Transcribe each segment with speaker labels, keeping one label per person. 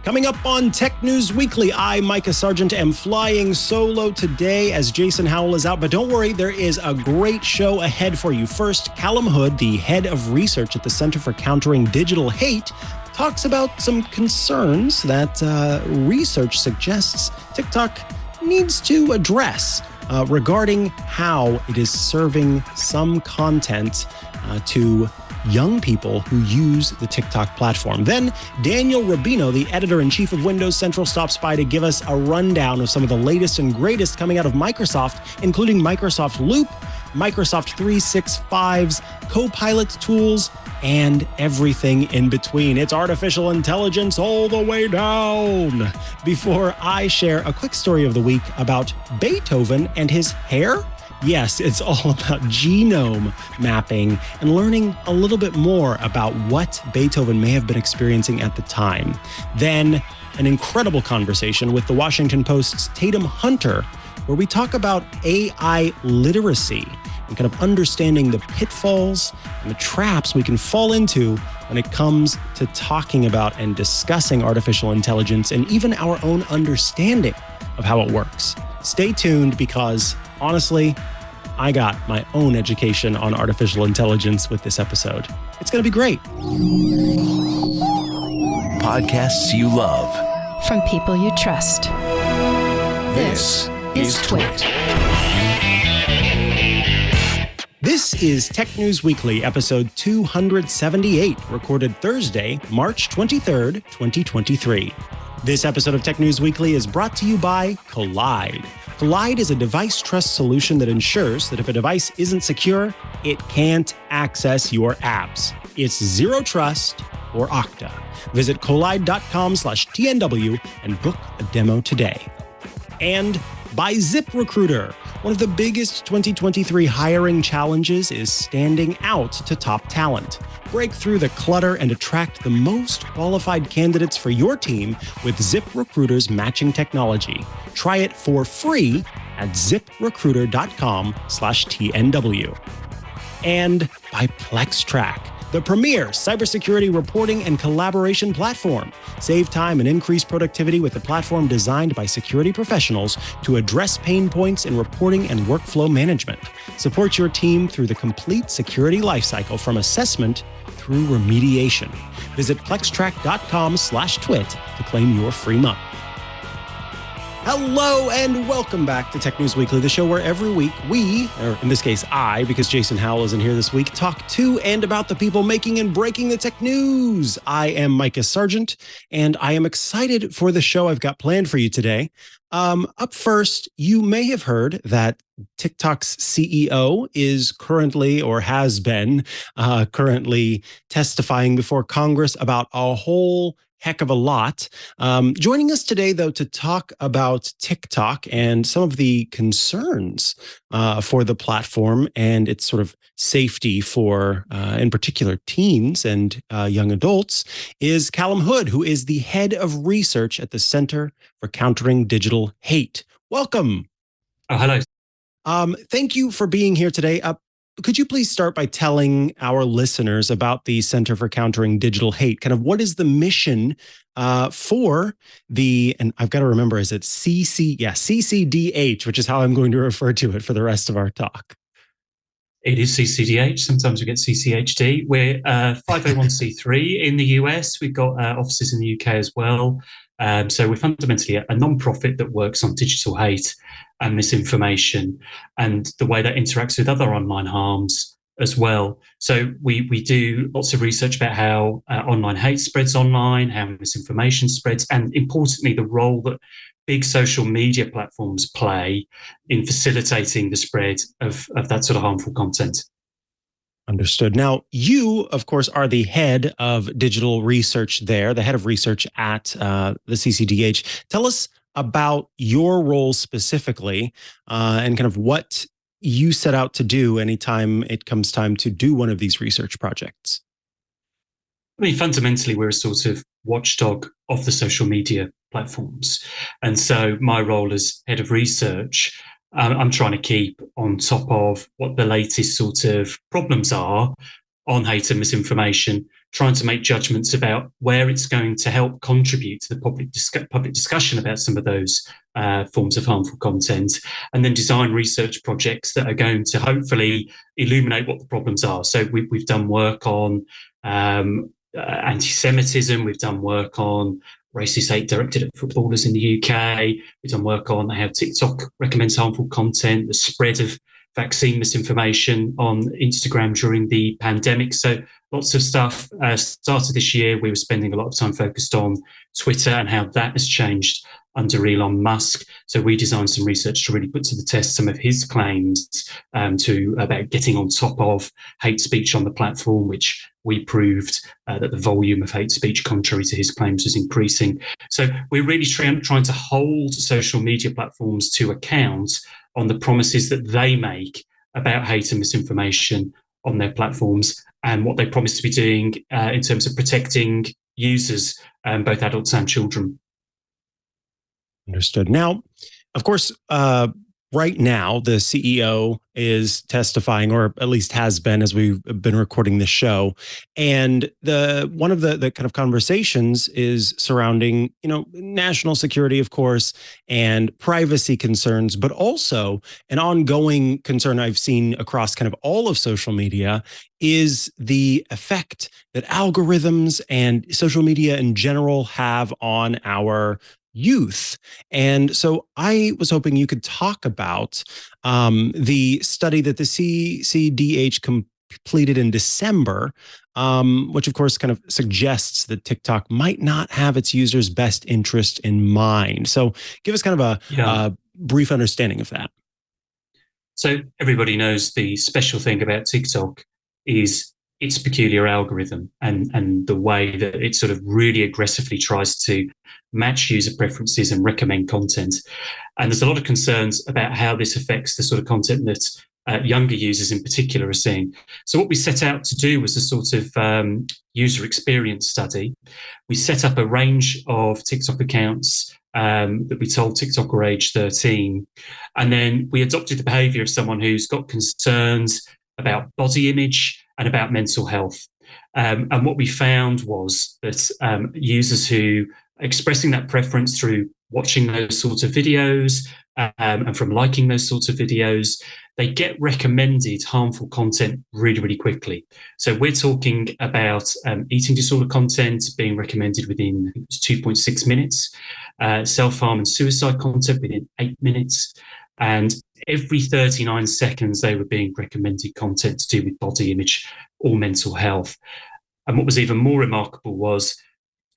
Speaker 1: Coming up on Tech News Weekly, I, Mikah Sargent, am flying solo today as Jason Howell is out. But don't worry, there is a great show ahead for you. First, Callum Hood, the head of research at the Center for Countering Digital Hate, talks about some concerns that research suggests TikTok needs to address regarding how it is serving some content to young people who use the TikTok platform. Then Daniel Rubino, the editor-in-chief of Windows Central, stops by to give us a rundown of some of the latest and greatest coming out of Microsoft, including Microsoft Loop, Microsoft 365's CoPilot tools, and everything in between. It's artificial intelligence all the way down. Before I share a quick story of the week about Beethoven and his hair. Yes, it's all about genome mapping and learning a little bit more about what Beethoven may have been experiencing at the time. Then an incredible conversation with the Washington Post's Tatum Hunter, where we talk about AI literacy and kind of understanding the pitfalls and the traps we can fall into when it comes to talking about and discussing artificial intelligence and even our own understanding of how it works. Stay tuned because, honestly, I got my own education on artificial intelligence with this episode. It's going to be great.
Speaker 2: Podcasts you love.
Speaker 3: From people you trust.
Speaker 2: This is TWiT.
Speaker 1: This is Tech News Weekly, episode 278, recorded Thursday, March 23rd, 2023. This episode of Tech News Weekly is brought to you by Collide. Collide is a device trust solution that ensures that if a device isn't secure, it can't access your apps. It's zero trust or Okta. Visit collide.com/TNW and book a demo today. And by ZipRecruiter. One of the biggest 2023 hiring challenges is standing out to top talent. Break through the clutter and attract the most qualified candidates for your team with ZipRecruiter's matching technology. Try it for free at ziprecruiter.com/TNW. And by Plextrack, the premier cybersecurity reporting and collaboration platform. Save time and increase productivity with a platform designed by security professionals to address pain points in reporting and workflow management. Support your team through the complete security lifecycle from assessment through remediation. Visit plextrack.com/TWiT to claim your free month. Hello and welcome back to Tech News Weekly, the show where every week we, or in this case I, because Jason Howell isn't here this week, talk to and about the people making and breaking the tech news. I am Mikah Sargent, and I am excited for the show I've got planned for you today. Up first, you may have heard that TikTok's CEO is currently, or has been currently testifying before Congress about a whole heck of a lot. Joining us today, though, to talk about TikTok and some of the concerns for the platform and its sort of safety for, in particular, teens and young adults, is Callum Hood, who is the head of research at the Center for Countering Digital Hate. Welcome.
Speaker 4: Oh, hello.
Speaker 1: Thank you for being here today. Could you please start by telling our listeners about the Center for Countering Digital Hate? Kind of what is the mission for the, and I've got to remember, is it CCDH, which is how I'm going to refer to it for the rest of our talk.
Speaker 4: It is CCDH. Sometimes we get CCHD. We're 501c3 in the US. We've got offices in the UK as well. So we're fundamentally a non-profit that works on digital hate and misinformation and the way that interacts with other online harms as well. So we do lots of research about how online hate spreads online, how misinformation spreads, and importantly, the role that big social media platforms play in facilitating the spread of that sort of harmful content.
Speaker 1: Understood. Now, you, of course, are the head of digital research there, the head of research at the CCDH. Tell us about your role specifically and kind of what you set out to do anytime it comes time to do one of these research projects.
Speaker 4: I mean, fundamentally, we're a sort of watchdog of the social media platforms. And so my role as head of research, I'm trying to keep on top of what the latest sort of problems are on hate and misinformation, trying to make judgments about where it's going to help contribute to the public discussion about some of those forms of harmful content, and then design research projects that are going to hopefully illuminate what the problems are. So we've done work on anti-Semitism, we've done work on racist hate directed at footballers in the UK, we've done work on how TikTok recommends harmful content, the spread of vaccine misinformation on Instagram during the pandemic. So lots of stuff. Started this year, we were spending a lot of time focused on Twitter and how that has changed under Elon Musk. So we designed some research to really put to the test some of his claims about getting on top of hate speech on the platform, which we proved that the volume of hate speech, contrary to his claims, was increasing. So we're really trying to hold social media platforms to account on the promises that they make about hate and misinformation on their platforms and what they promise to be doing in terms of protecting users, both adults and children.
Speaker 1: Understood. Now, of course, right now, the CEO is testifying, or at least has been as we've been recording this show. And one of the kind of conversations is surrounding, national security, of course, and privacy concerns, but also an ongoing concern I've seen across kind of all of social media is the effect that algorithms and social media in general have on our youth. And so I was hoping you could talk about the study that the CCDH completed in December, which of course kind of suggests that TikTok might not have its users' best interest in mind. So give us kind of a brief understanding of that.
Speaker 4: So everybody knows the special thing about TikTok is its peculiar algorithm and the way that it sort of really aggressively tries to match user preferences and recommend content. And there's a lot of concerns about how this affects the sort of content that younger users in particular are seeing. So what we set out to do was a sort of user experience study. We set up a range of TikTok accounts that we told TikTok were age 13. And then we adopted the behavior of someone who's got concerns about body image and about mental health. And what we found was that users who are expressing that preference through watching those sorts of videos and from liking those sorts of videos, they get recommended harmful content really, really quickly. So we're talking about eating disorder content being recommended within 2.6 minutes, self-harm and suicide content within 8 minutes, and every 39 seconds they were being recommended content to do with body image or mental health. And what was even more remarkable was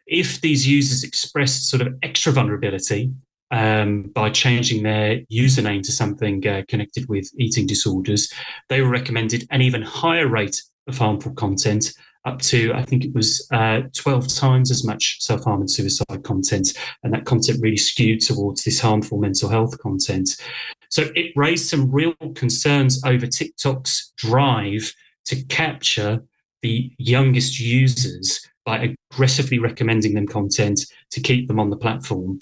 Speaker 4: if these users expressed sort of extra vulnerability by changing their username to something connected with eating disorders, they were recommended an even higher rate of harmful content, up to, I think it was 12 times as much self-harm and suicide content. And that content really skewed towards this harmful mental health content. So it raised some real concerns over TikTok's drive to capture the youngest users by aggressively recommending them content to keep them on the platform,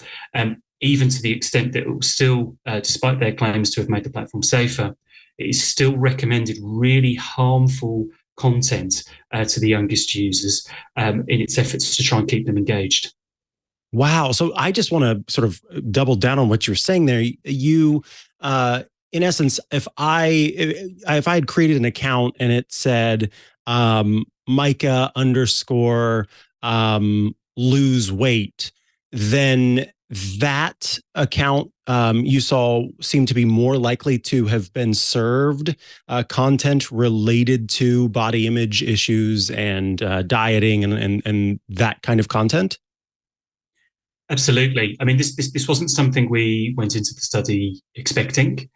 Speaker 4: even to the extent that it was still, despite their claims to have made the platform safer, it is still recommended really harmful content to the youngest users in its efforts to try and keep them engaged.
Speaker 1: Wow. So I just want to sort of double down on what you're saying there. You, in essence, if I had created an account and it said Mikah _ lose weight, then that account you saw seemed to be more likely to have been served content related to body image issues and dieting and that kind of content?
Speaker 4: Absolutely. I mean, this wasn't something we went into the study expecting.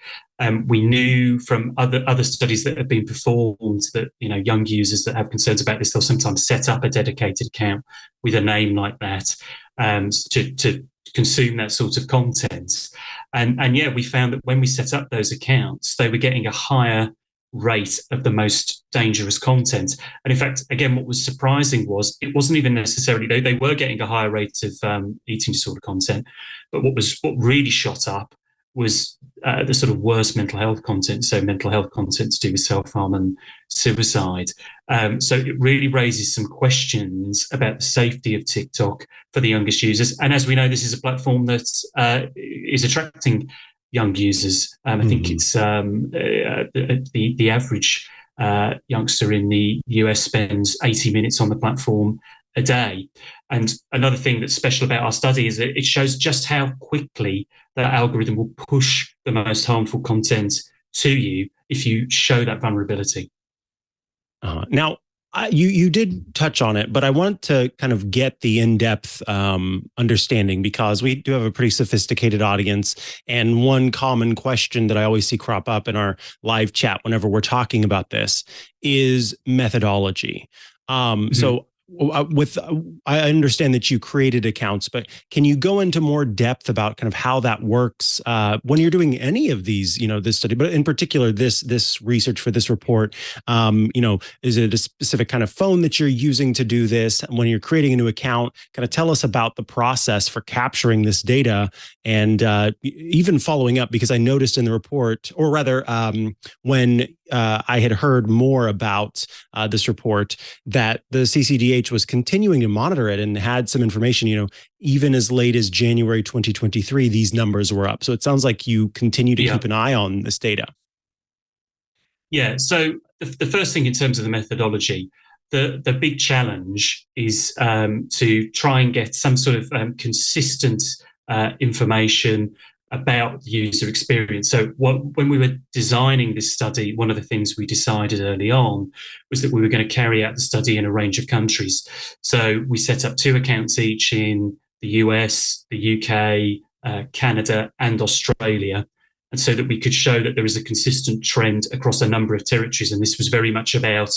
Speaker 4: We knew from other studies that have been performed that, young users that have concerns about this, they'll sometimes set up a dedicated account with a name like that to consume that sort of content. And yeah, we found that when we set up those accounts, they were getting a higher rate of the most dangerous content. And in fact, again, what was surprising was it wasn't even necessarily, they were getting a higher rate of eating disorder content, but what really shot up was the sort of worst mental health content, so mental health content to do with self-harm and suicide. So it really raises some questions about the safety of TikTok for the youngest users. And as we know, this is a platform that is attracting young users. I think it's the average youngster in the US spends 80 minutes on the platform a day. And another thing that's special about our study is that it shows just how quickly that algorithm will push the most harmful content to you if you show that vulnerability.
Speaker 1: Now, you did touch on it, but I want to kind of get the in-depth understanding, because we do have a pretty sophisticated audience. And one common question that I always see crop up in our live chat whenever we're talking about this is methodology. So I understand that you created accounts, but can you go into more depth about kind of how that works when you're doing any of these, this study, but in particular, this research for this report, is it a specific kind of phone that you're using to do this? When you're creating a new account, kind of tell us about the process for capturing this data and even following up, because I noticed in the report, or rather when I had heard more about this report, that the CCDH was continuing to monitor it and had some information, even as late as January 2023, these numbers were up. So it sounds like you continue to keep an eye on this data.
Speaker 4: Yeah. So the first thing in terms of the methodology, the big challenge is to try and get some sort of consistent information about the user experience. So when we were designing this study, one of the things we decided early on was that we were going to carry out the study in a range of countries. So we set up 2 accounts each in the US, the UK, Canada, and Australia, and so that we could show that there is a consistent trend across a number of territories. And this was very much about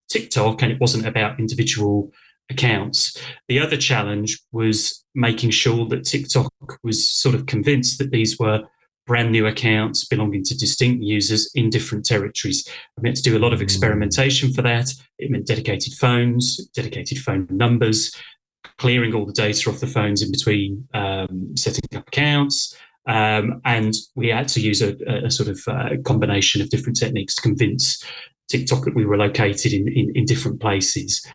Speaker 4: TikTok, and it wasn't about individual accounts. The other challenge was making sure that TikTok was sort of convinced that these were brand new accounts belonging to distinct users in different territories. We had to do a lot of experimentation for that. It meant dedicated phones, dedicated phone numbers, clearing all the data off the phones in between setting up accounts. And we had to use a sort of combination of different techniques to convince TikTok that we were located in different places.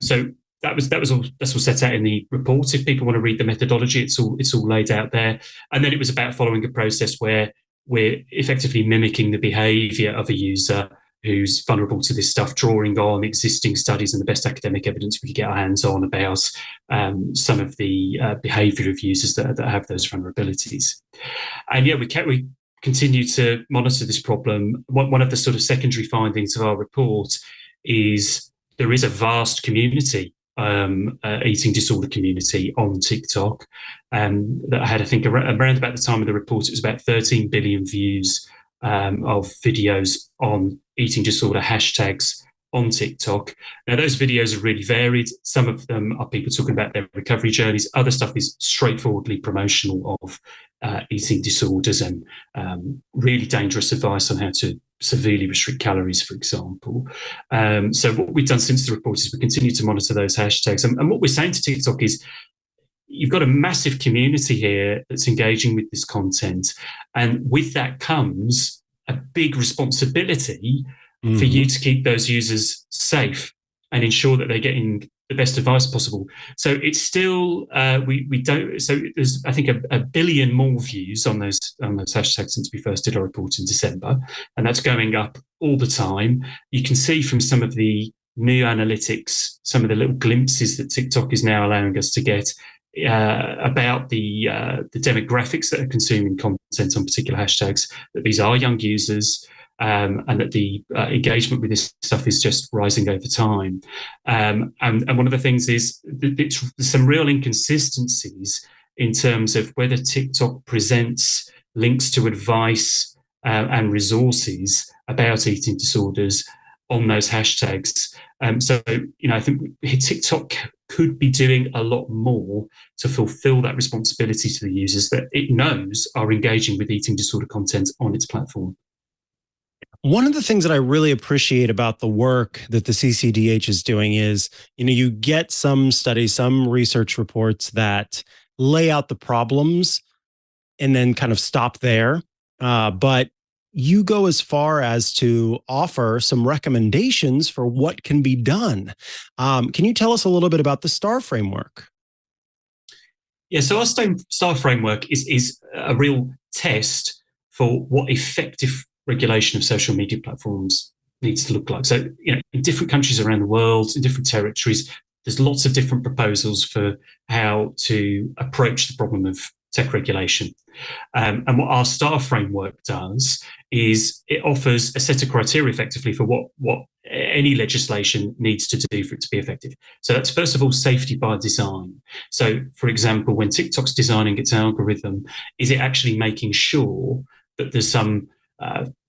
Speaker 4: So that's all set out in the report. If people want to read the methodology, it's all laid out there. And then it was about following a process where we're effectively mimicking the behavior of a user who's vulnerable to this stuff, drawing on existing studies and the best academic evidence we could get our hands on about some of the behavior of users that have those vulnerabilities. And yeah, we continue to monitor this problem. One of the sort of secondary findings of our report is there is a vast community, eating disorder community on TikTok, that had, I think, around about the time of the report, it was about 13 billion views of videos on eating disorder hashtags on TikTok. Now, those videos are really varied. Some of them are people talking about their recovery journeys. Other stuff is straightforwardly promotional of eating disorders and really dangerous advice on how to severely restrict calories, for example. So what we've done since the report is we continue to monitor those hashtags. And what we're saying to TikTok is, you've got a massive community here that's engaging with this content. And with that comes a big responsibility for you to keep those users safe and ensure that they're getting the best advice possible. So it's still, we don't, so there's, I think, a billion more views on those hashtags since we first did our report in December. And that's going up all the time. You can see from some of the new analytics, some of the little glimpses that TikTok is now allowing us to get about the demographics that are consuming content on particular hashtags, that these are young users, and that the engagement with this stuff is just rising over time. And one of the things is there's some real inconsistencies in terms of whether TikTok presents links to advice and resources about eating disorders on those hashtags. So, I think TikTok could be doing a lot more to fulfill that responsibility to the users that it knows are engaging with eating disorder content on its platform.
Speaker 1: One of the things that I really appreciate about the work that the CCDH is doing is, you get some studies, some research reports that lay out the problems, and then kind of stop there. But you go as far as to offer some recommendations for what can be done. Can you tell us a little bit about the STAR framework?
Speaker 4: Yeah, so our STAR framework is a real test for what effective regulation of social media platforms needs to look like. So, in different countries around the world, in different territories, there's lots of different proposals for how to approach the problem of tech regulation. And what our STAR framework does is it offers a set of criteria effectively for what any legislation needs to do for it to be effective. So that's first of all safety by design. So, for example, when TikTok's designing its algorithm, is it actually making sure that there's some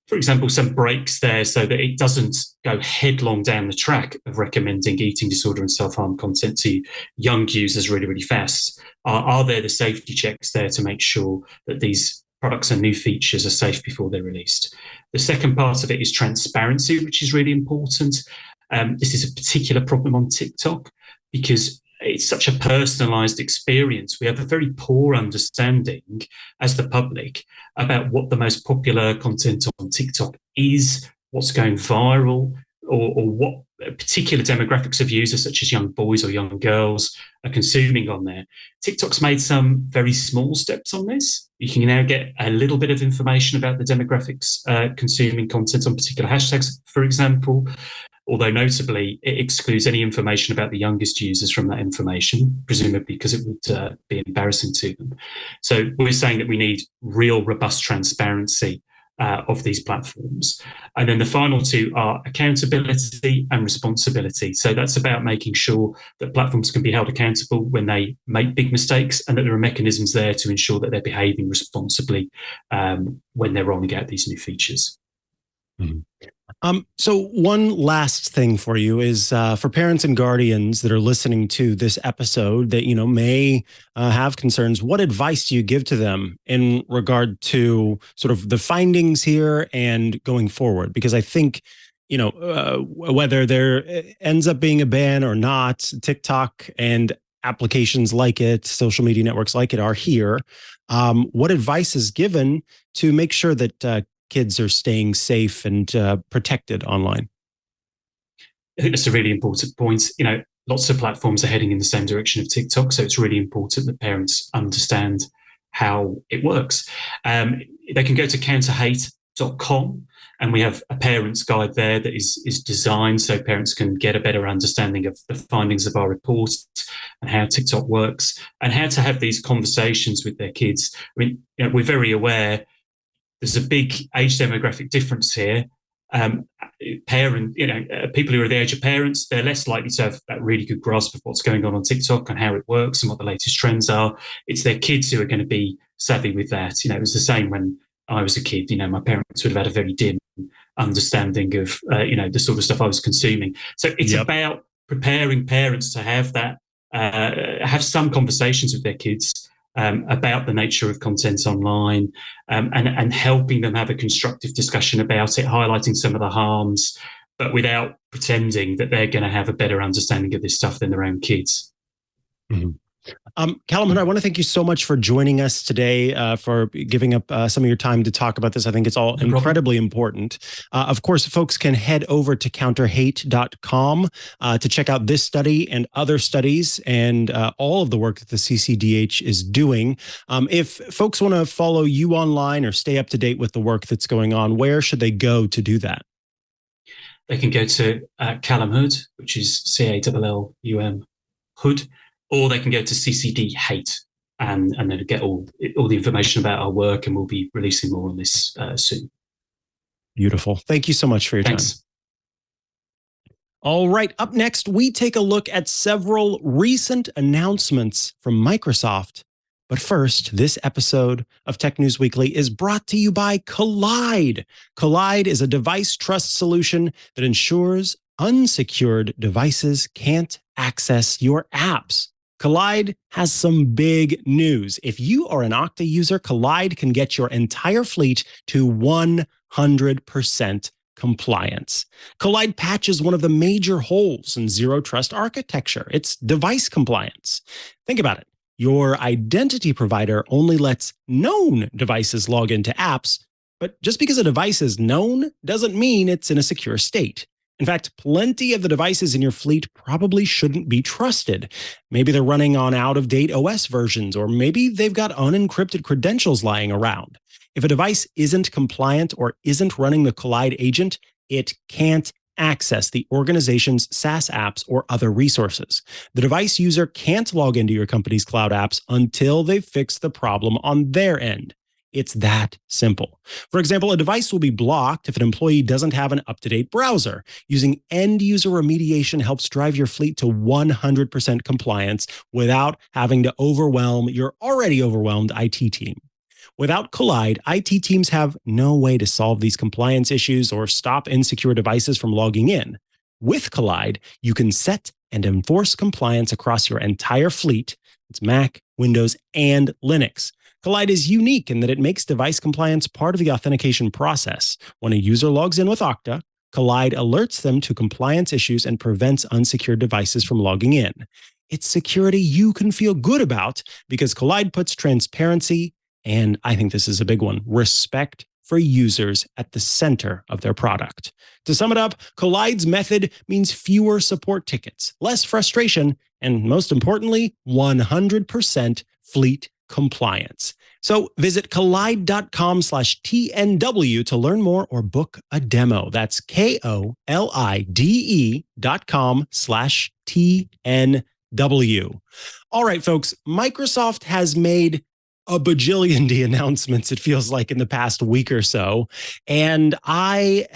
Speaker 4: for example, some breaks there so that it doesn't go headlong down the track of recommending eating disorder and self-harm content to young users really, really fast? Are there the safety checks there to make sure that these products and new features are safe before they're released? The second part of it is transparency, which is really important. This is a particular problem on TikTok because it's such a personalized experience. We have a very poor understanding as the public about what the most popular content on TikTok is, what's going viral, or what particular demographics of users, such as young boys or young girls, are consuming on there. TikTok's made some very small steps on this. You can now get a little bit of information about the demographics consuming content on particular hashtags, for example. Although notably, it excludes any information about the youngest users from that information, presumably because it would be embarrassing to them. So we're saying that we need real robust transparency of these platforms. And then the final two are accountability and responsibility. So that's about making sure that platforms can be held accountable when they make big mistakes and that there are mechanisms there to ensure that they're behaving responsibly when they're rolling out these new features.
Speaker 1: Mm-hmm. So one last thing for you is for parents and guardians that are listening to this episode that, may have concerns. What advice do you give to them in regard to sort of the findings here and going forward? Because I think, whether there ends up being a ban or not, TikTok and applications like it, social media networks like it are here. What advice is given to make sure that kids are staying safe and protected online?
Speaker 4: I think that's a really important point. Lots of platforms are heading in the same direction of TikTok, so it's really important that parents understand how it works. They can go to counterhate.com, and we have a parents guide there that is designed so parents can get a better understanding of the findings of our report and how TikTok works and how to have these conversations with their kids. I mean, we're very aware there's a big age demographic difference here. People who are the age of parents, they're less likely to have that really good grasp of what's going on TikTok and how it works and what the latest trends are. It's their kids who are going to be savvy with that. It was the same when I was a kid. My parents would have had a very dim understanding of, the sort of stuff I was consuming. So it's about preparing parents to have that, have some conversations with their kids about the nature of content online, and helping them have a constructive discussion about it, highlighting some of the harms, but without pretending that they're going to have a better understanding of this stuff than their own kids.
Speaker 1: Mm-hmm. Callum, I want to thank you so much for joining us today, for giving up some of your time to talk about this. I think it's all incredibly important. Of course, folks can head over to counterhate.com to check out this study and other studies and all of the work that the CCDH is doing. If folks want to follow you online or stay up to date with the work that's going on, where should they go to do that?
Speaker 4: They can go to Callum Hood, which is CALLUM Hood, or they can go to CCD Hate and then get all the information about our work, and we'll be releasing more on this soon.
Speaker 1: Beautiful. Thank you so much for your time. All right. Up next, we take a look at several recent announcements from Microsoft. But first, this episode of Tech News Weekly is brought to you by Collide. Collide is a device trust solution that ensures unsecured devices can't access your apps. Collide has some big news. If you are an Okta user, Collide can get your entire fleet to 100% compliance. Collide patches one of the major holes in zero trust architecture. It's device compliance. Think about it. Your identity provider only lets known devices log into apps, but just because a device is known doesn't mean it's in a secure state. In fact, plenty of the devices in your fleet probably shouldn't be trusted. Maybe they're running on out-of-date OS versions, or maybe they've got unencrypted credentials lying around. If a device isn't compliant or isn't running the Collide agent, it can't access the organization's SaaS apps or other resources. The device user can't log into your company's cloud apps until they've fixed the problem on their end. It's that simple. For example, a device will be blocked if an employee doesn't have an up-to-date browser. Using end-user remediation helps drive your fleet to 100% compliance without having to overwhelm your already overwhelmed IT team. Without Collide, IT teams have no way to solve these compliance issues or stop insecure devices from logging in. With Collide, you can set and enforce compliance across your entire fleet. It's Mac, Windows, and Linux. Collide is unique in that it makes device compliance part of the authentication process. When a user logs in with Okta, Collide alerts them to compliance issues and prevents unsecured devices from logging in. It's security you can feel good about because Collide puts transparency, and I think this is a big one, respect for users at the center of their product. To sum it up, Collide's method means fewer support tickets, less frustration, and most importantly, 100% fleet compliance. So visit collide.com/TNW to learn more or book a demo. That's KOLIDE.com/TNW. All right, folks, Microsoft has made a bajillion announcements, it feels like, in the past week or so. And I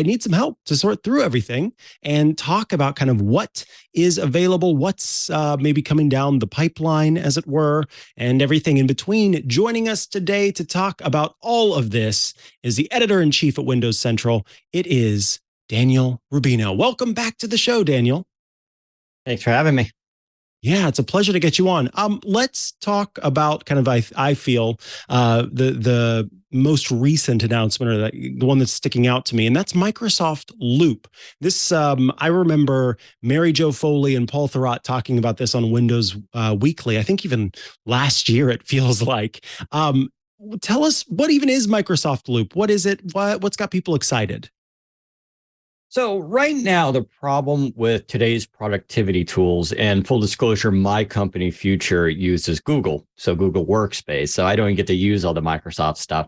Speaker 1: need some help to sort through everything and talk about kind of what is available, what's maybe coming down the pipeline, as it were, and everything in between. Joining us today to talk about all of this is the editor-in-chief at Windows Central. It is Daniel Rubino. Welcome back to the show, Daniel.
Speaker 5: Thanks for having me.
Speaker 1: Yeah, it's a pleasure to get you on. Let's talk about kind of, I feel, the most recent announcement, or the one that's sticking out to me, and that's Microsoft Loop. This, I remember Mary Jo Foley and Paul Thurrott talking about this on Windows Weekly. I think even last year, it feels like. Tell us, what even is Microsoft Loop? What is it? What's got people excited?
Speaker 5: So right now, the problem with today's productivity tools, and full disclosure, my company Future uses Google, so Google Workspace. So I don't even get to use all the Microsoft stuff.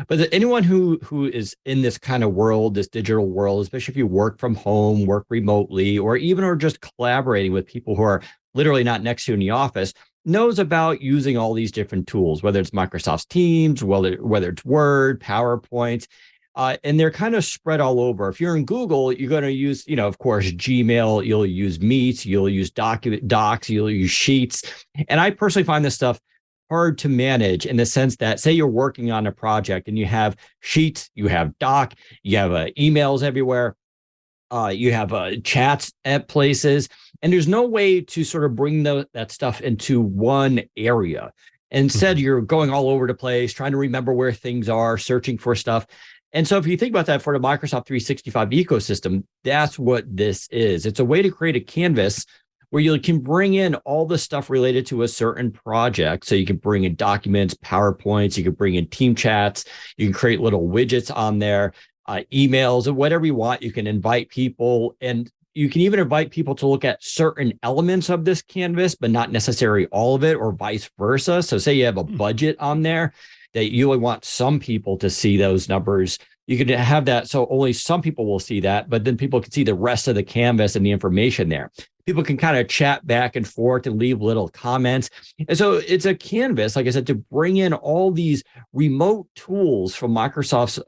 Speaker 5: But anyone who is in this kind of world, this digital world, especially if you work from home, work remotely, or even are just collaborating with people who are literally not next to you in the office, knows about using all these different tools, whether it's Microsoft's Teams, whether it's Word, PowerPoint. And they're kind of spread all over. If you're in Google, you're going to use, of course, Gmail, you'll use Meet, you'll use Docs, you'll use Sheets. And I personally find this stuff hard to manage in the sense that, say you're working on a project and you have Sheets, you have Doc, you have emails everywhere, you have chats at places, and there's no way to sort of bring that stuff into one area. Instead, you're going all over the place, trying to remember where things are, searching for stuff. And so if you think about that for the Microsoft 365 ecosystem, that's what this is. It's a way to create a canvas where you can bring in all the stuff related to a certain project. So you can bring in documents, PowerPoints, you can bring in team chats, you can create little widgets on there, emails, and whatever you want. You can invite people, and you can even invite people to look at certain elements of this canvas, but not necessarily all of it, or vice versa. So say you have a budget on there, that you only want some people to see those numbers. You could have that so only some people will see that, but then people can see the rest of the canvas and the information there. People can kind of chat back and forth and leave little comments. And so it's a canvas, like I said, to bring in all these remote tools from Microsoft's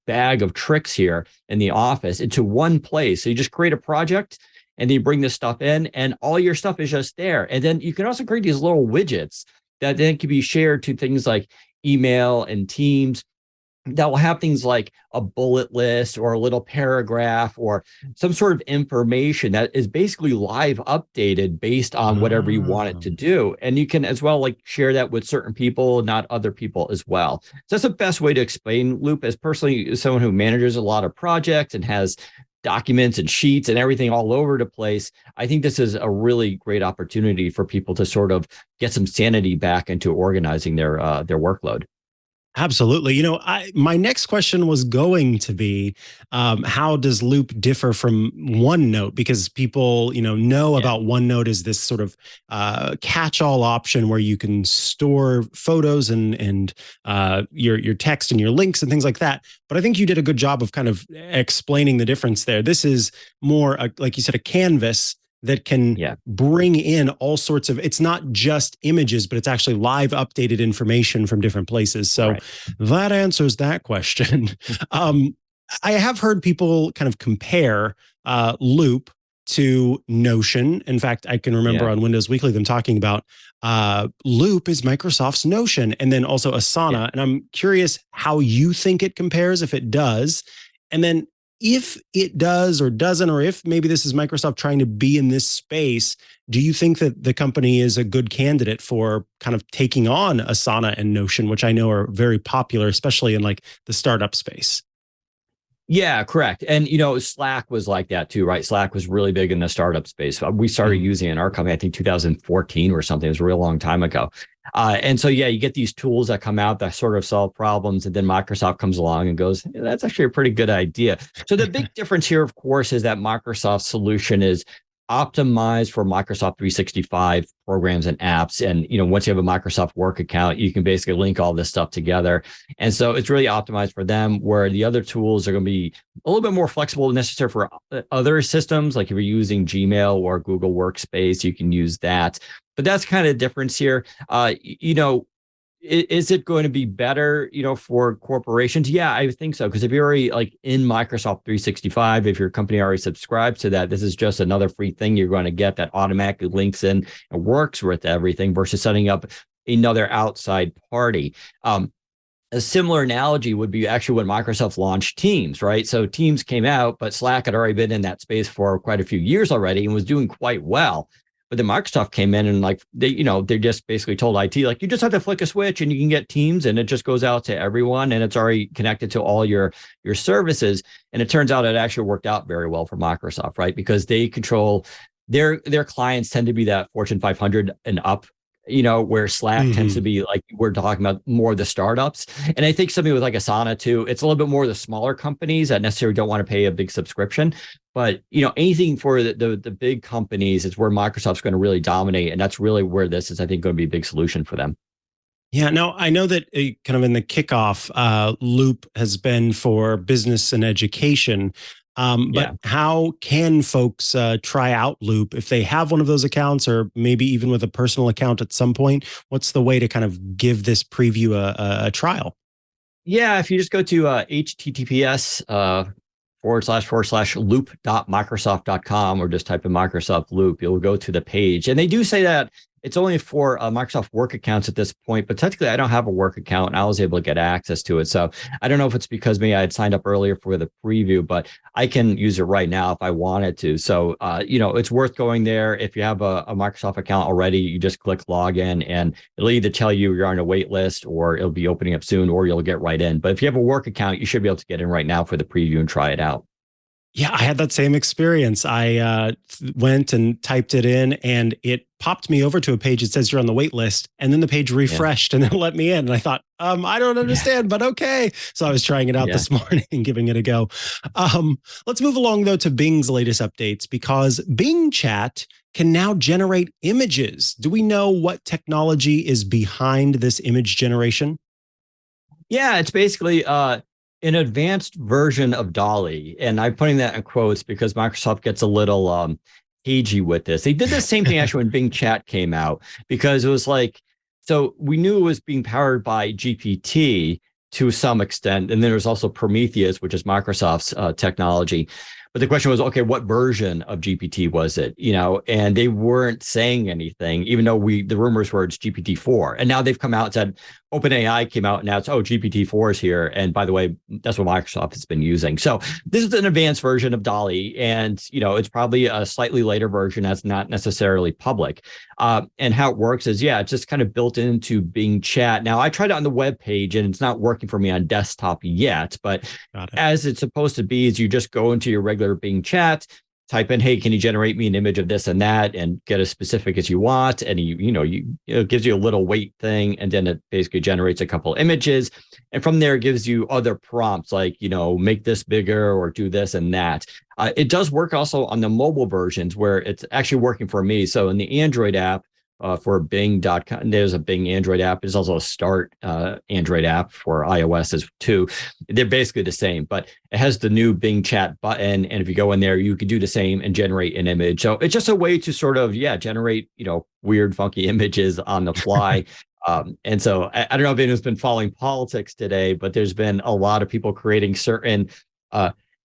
Speaker 5: bag of tricks here in the office into one place. So you just create a project and then you bring this stuff in, and all your stuff is just there. And then you can also create these little widgets that then can be shared to things like email and Teams that will have things like a bullet list or a little paragraph or some sort of information that is basically live updated based on whatever you want it to do. And you can as well share that with certain people, not other people as well. So that's the best way to explain Loop, as personally as someone who manages a lot of projects and has documents and sheets and everything all over the place. I think this is a really great opportunity for people to sort of get some sanity back into organizing their workload.
Speaker 1: Absolutely. My next question was going to be, how does Loop differ from OneNote? Because people, know about OneNote as this sort of catch-all option where you can store photos and your text and your links and things like that. But I think you did a good job of kind of explaining the difference there. This is more, like you said, a canvas that can bring in all sorts of, it's not just images, but it's actually live updated information from different places. So that answers that question. I have heard people kind of compare Loop to Notion. In fact, I can remember on Windows Weekly them talking about Loop is Microsoft's Notion, and then also Asana. And I'm curious how you think it compares, if it does. And then if it does or doesn't, or if maybe this is Microsoft trying to be in this space, do you think that the company is a good candidate for kind of taking on Asana and Notion, which I know are very popular, especially in like the startup space?
Speaker 5: Yeah, correct. And, Slack was like that too, right? Slack was really big in the startup space. We started using it in our company, I think 2014 or something. It was a real long time ago. And so, you get these tools that come out that sort of solve problems. And then Microsoft comes along and goes, that's actually a pretty good idea. So the big difference here, of course, is that Microsoft's solution is optimized for Microsoft 365 programs and apps. And, once you have a Microsoft Work account, you can basically link all this stuff together. And so it's really optimized for them, where the other tools are going to be a little bit more flexible and necessary for other systems. Like if you're using Gmail or Google Workspace, you can use that. But that's kind of the difference here. Is it going to be better, for corporations? Yeah, I think so. Because if you're already like in Microsoft 365, if your company already subscribes to that, this is just another free thing you're going to get that automatically links in and works with everything versus setting up another outside party. A similar analogy would be actually when Microsoft launched Teams, right? So Teams came out, but Slack had already been in that space for quite a few years already and was doing quite well. But then Microsoft came in and they just basically told IT, you just have to flick a switch and you can get Teams and it just goes out to everyone and it's already connected to all your services. And it turns out it actually worked out very well for Microsoft, right? Because they control their clients tend to be that Fortune 500 and up, where Slack tends to be like we're talking about more of the startups. And I think something with like Asana too, it's a little bit more the smaller companies that necessarily don't want to pay a big subscription. But, anything for the big companies is where Microsoft's going to really dominate. And that's really where this is, I think, going to be a big solution for them.
Speaker 1: Yeah, now I know that kind of in the kickoff, Loop has been for business and education. But how can folks try out Loop if they have one of those accounts, or maybe even with a personal account at some point? What's the way to kind of give this preview a trial?
Speaker 5: Yeah, if you just go to https //loop.microsoft.com or just type in Microsoft Loop, you'll go to the page. And they do say that it's only for Microsoft Work accounts at this point, but technically I don't have a work account and I was able to get access to it. So I don't know if it's because maybe I had signed up earlier for the preview, but I can use it right now if I wanted to. So, it's worth going there. If you have a Microsoft account already, you just click login and it'll either tell you you're on a wait list or it'll be opening up soon or you'll get right in. But if you have a work account, you should be able to get in right now for the preview and try it out.
Speaker 1: Yeah, I had that same experience. I went and typed it in and it popped me over to a page that says you're on the wait list. And then the page refreshed and then let me in. And I thought, I don't understand, but okay. So I was trying it out this morning and giving it a go. Let's move along, though, to Bing's latest updates, because Bing Chat can now generate images. Do we know what technology is behind this image generation?
Speaker 5: Yeah, it's basically an advanced version of DALL-E. And I'm putting that in quotes because Microsoft gets a little cagey with this. They did the same thing actually when Bing Chat came out, because it was like, so we knew it was being powered by GPT to some extent. And then there's also Prometheus, which is Microsoft's technology. But the question was, okay, what version of GPT was it? And they weren't saying anything, even though the rumors were it's GPT-4. And now they've come out and said, OpenAI came out and now it's, GPT-4 is here. And by the way, that's what Microsoft has been using. So this is an advanced version of DALL-E. And, it's probably a slightly later version that's not necessarily public. And how it works is, it's just kind of built into Bing Chat. Now, I tried it on the web page and it's not working for me on desktop yet. But as it's supposed to be, is you just go into your regular go to Bing Chat, type in, hey, can you generate me an image of this and that, and get as specific as you want. And it gives you a little weight thing, and then it basically generates a couple images. And from there, it gives you other prompts like, make this bigger or do this and that. It does work also on the mobile versions where it's actually working for me. So in the Android app, for Bing.com, there's a Bing Android app. There's also a Start Android app for iOS as too. They're basically the same, but it has the new Bing Chat button. And if you go in there, you can do the same and generate an image. So it's just a way to sort of, generate, weird, funky images on the fly. And so I don't know if anyone's been following politics today, but there's been a lot of people creating certain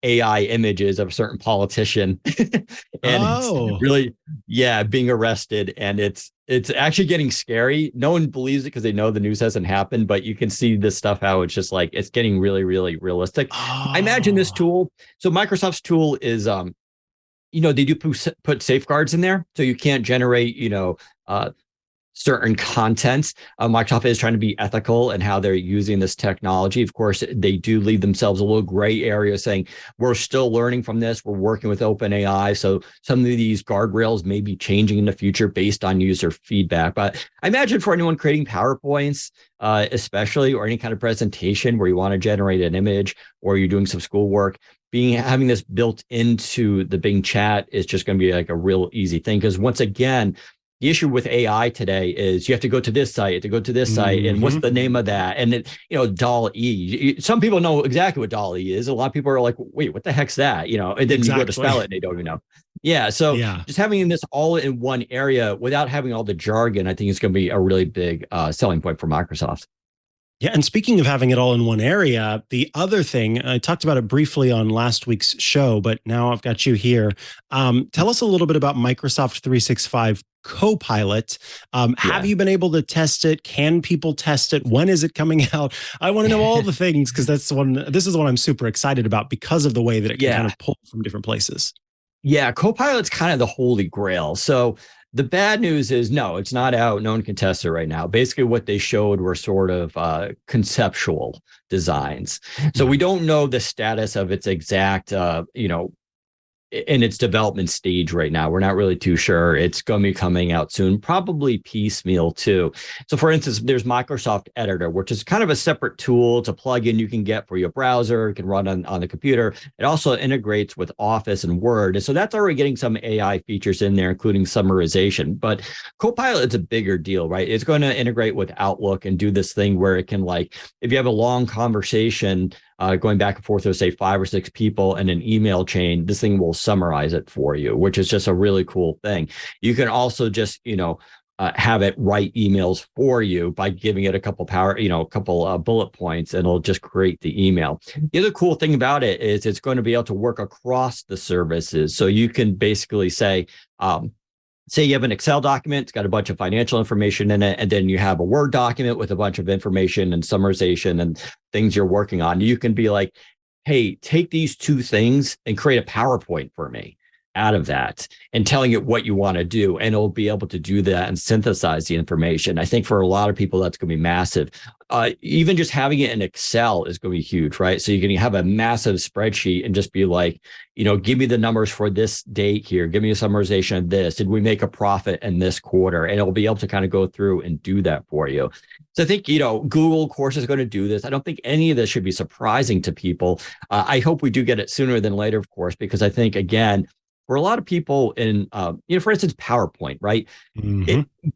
Speaker 5: AI images of a certain politician and it's really, being arrested. And it's actually getting scary. No one believes it because they know the news hasn't happened, but you can see this stuff, how it's just like, it's getting really, really realistic. I imagine this tool. So Microsoft's tool is, they do put safeguards in there. So you can't generate, certain contents. Microsoft is trying to be ethical in how they're using this technology. Of course, they do leave themselves a little gray area saying, we're still learning from this. We're working with OpenAI. So some of these guardrails may be changing in the future based on user feedback. But I imagine for anyone creating PowerPoints, especially, or any kind of presentation where you want to generate an image or you're doing some schoolwork, having this built into the Bing Chat is just going to be like a real easy thing. Because once again, the issue with AI today is you have to go to this site, site, and what's the name of that? And it, DALL-E. Some people know exactly what DALL-E is. A lot of people are like, wait, what the heck's that? And then you go to spell it and they don't even know. Yeah. So just having this all in one area without having all the jargon, I think is going to be a really big selling point for Microsoft.
Speaker 1: Yeah. And speaking of having it all in one area, the other thing, I talked about it briefly on last week's show, but now I've got you here. Tell us a little bit about Microsoft 365 CoPilot. Have you been able to test it? Can people test it? When is it coming out? I want to know all the things, because this is the one I'm super excited about because of the way that it can kind of pull from different places.
Speaker 5: Yeah. CoPilot's kind of the holy grail. So the bad news is, no, it's not out. No one can test it right now. Basically, what they showed were sort of conceptual designs. So we don't know the status of its exact, in its development stage right now. We're not really too sure. It's going to be coming out soon, probably piecemeal too. So for instance, there's Microsoft Editor, which is kind of a separate tool. It's a plugin you can get for your browser. It can run on the computer. It also integrates with Office and Word. And so that's already getting some AI features in there, including summarization. But Copilot is a bigger deal, right? It's going to integrate with Outlook and do this thing where it can, like, if you have a long conversation, going back and forth with, say, 5 or 6 people in an email chain, this thing will summarize it for you, which is just a really cool thing. You can also just, have it write emails for you by giving it a couple bullet points, and it'll just create the email. The other cool thing about it is it's going to be able to work across the services. So you can basically say you have an Excel document, it's got a bunch of financial information in it, and then you have a Word document with a bunch of information and summarization and things you're working on. You can be like, hey, take these 2 things and create a PowerPoint for me out of that, and telling it what you want to do. And it'll be able to do that and synthesize the information. I think for a lot of people, that's going to be massive. Even just having it in Excel is going to be huge, right? So you can have a massive spreadsheet and just be like, give me the numbers for this date here. Give me a summarization of this. Did we make a profit in this quarter? And it'll be able to kind of go through and do that for you. So I think, Google, of course, is going to do this. I don't think any of this should be surprising to people. I hope we do get it sooner than later, of course, because I think, again, for a lot of people in, for instance, PowerPoint, right?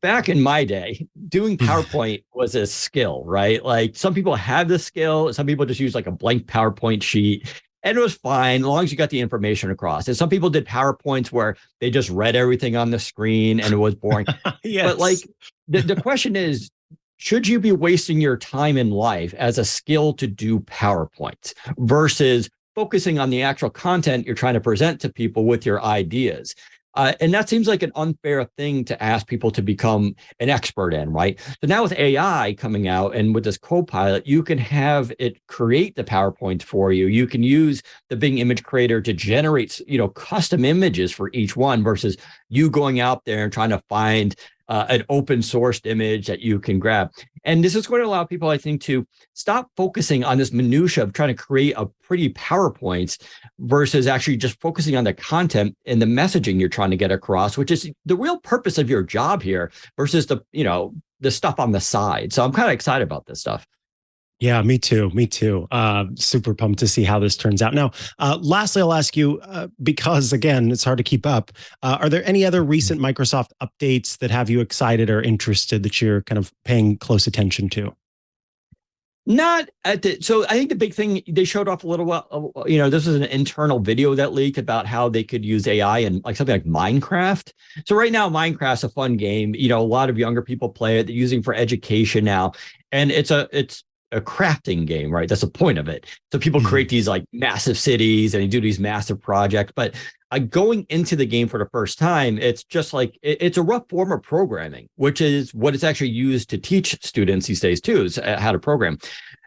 Speaker 5: Back in my day, doing PowerPoint was a skill, right? Like, some people have the skill. Some people just use like a blank PowerPoint sheet, and it was fine as long as you got the information across. And some people did PowerPoints where they just read everything on the screen and it was boring. But like, the question is, should you be wasting your time in life as a skill to do PowerPoint versus focusing on the actual content you're trying to present to people with your ideas? And that seems like an unfair thing to ask people to become an expert in, right? So now with AI coming out and with this Copilot, you can have it create the PowerPoint for you. You can use the Bing Image Creator to generate, custom images for each one versus you going out there and trying to find an open sourced image that you can grab. And this is going to allow people, I think, to stop focusing on this minutia of trying to create a pretty PowerPoint versus actually just focusing on the content and the messaging you're trying to get across, which is the real purpose of your job here versus the stuff on the side. So I'm kind of excited about this stuff.
Speaker 1: Yeah, me too. Me too. Super pumped to see how this turns out. Now, lastly, I'll ask you, because again, it's hard to keep up. Are there any other recent Microsoft updates that have you excited or interested that you're kind of paying close attention to?
Speaker 5: Not at the, so I think the big thing they showed off a little while, this was an internal video that leaked about how they could use AI in like something like Minecraft. So right now, Minecraft's a fun game. A lot of younger people play it. They're using for education now. And it's a crafting game, right? That's the point of it. So people create these like massive cities and they do these massive projects, but going into the game for the first time, it's just like, it's a rough form of programming, which is what it's actually used to teach students these days too, is how to program.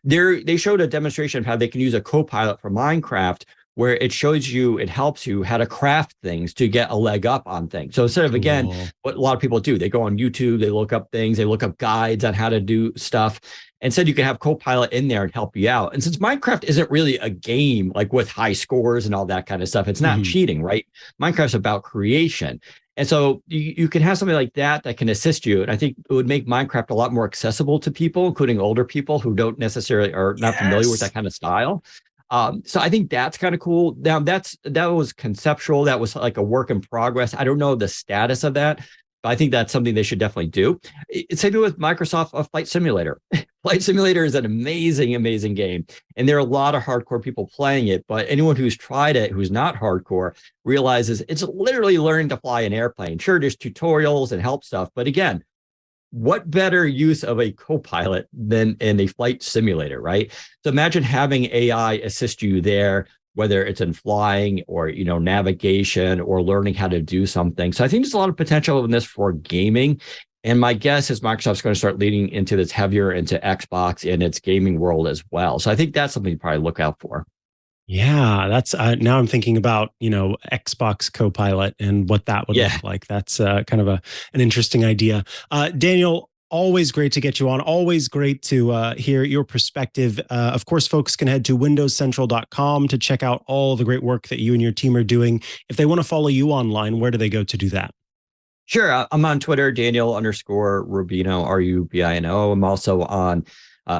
Speaker 5: They showed a demonstration of how they can use a CoPilot for Minecraft, where it shows you, it helps you how to craft things to get a leg up on things. So instead of, again, what a lot of people do, they go on YouTube, they look up things, they look up guides on how to do stuff. Instead, you can have CoPilot in there and help you out. And since Minecraft isn't really a game, like with high scores and all that kind of stuff, it's not cheating, right? Minecraft's about creation. And so you can have something like that can assist you. And I think it would make Minecraft a lot more accessible to people, including older people who don't necessarily are not familiar with that kind of style. So I think that's kind of cool. Now that was conceptual. That was like a work in progress. I don't know the status of that, but I think that's something they should definitely do. Same with Microsoft Flight Simulator. Flight Simulator is an amazing, amazing game. And there are a lot of hardcore people playing it, but anyone who's tried it, who's not hardcore, realizes it's literally learning to fly an airplane. Sure, there's tutorials and help stuff, but again, what better use of a co-pilot than in a flight simulator, right? So imagine having AI assist you there, whether it's in flying or, navigation or learning how to do something. So I think there's a lot of potential in this for gaming. And my guess is Microsoft's going to start leading into this heavier into Xbox and its gaming world as well. So I think that's something to probably look out for.
Speaker 1: Yeah, that's now I'm thinking about, Xbox Copilot and what that would look like. That's kind of an interesting idea. Daniel, always great to get you on. Always great to hear your perspective. Of course, folks can head to windowscentral.com to check out all the great work that you and your team are doing. If they want to follow you online, where do they go to do that?
Speaker 5: Sure. I'm on Twitter, Daniel_Rubino, Rubino. I'm also on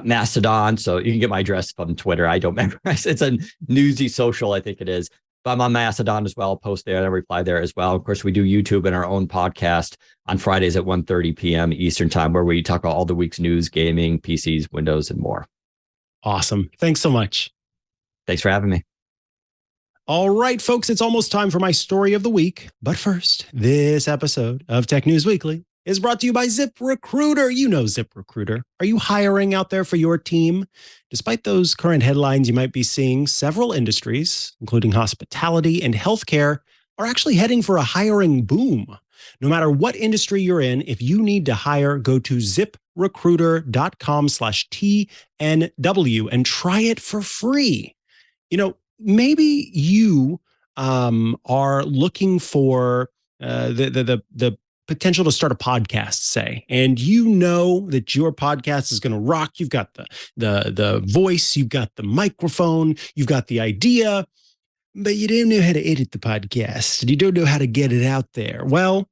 Speaker 5: Mastodon, so you can get my address from Twitter. I don't memorize. It's a newsy social, I think it is. But I'm on Mastodon as well. I'll post there and I reply there as well. Of course, we do YouTube and our own podcast on Fridays at 1:30 p.m. Eastern time, where we talk about all the week's news, gaming, PCs, Windows, and more.
Speaker 1: Awesome. Thanks so much.
Speaker 5: Thanks for having me.
Speaker 1: All right, folks, it's almost time for my story of the week. But first, this episode of Tech News Weekly is brought to you by ZipRecruiter. You know ZipRecruiter. Are you hiring out there for your team? Despite those current headlines you might be seeing, several industries, including hospitality and healthcare, are actually heading for a hiring boom. No matter what industry you're in, if you need to hire, go to ziprecruiter.com/TNW and try it for free. Maybe you are looking for the potential to start a podcast, say, and you know that your podcast is going to rock. You've got the voice, you've got the microphone, you've got the idea, but you don't know how to edit the podcast and you don't know how to get it out there. Well,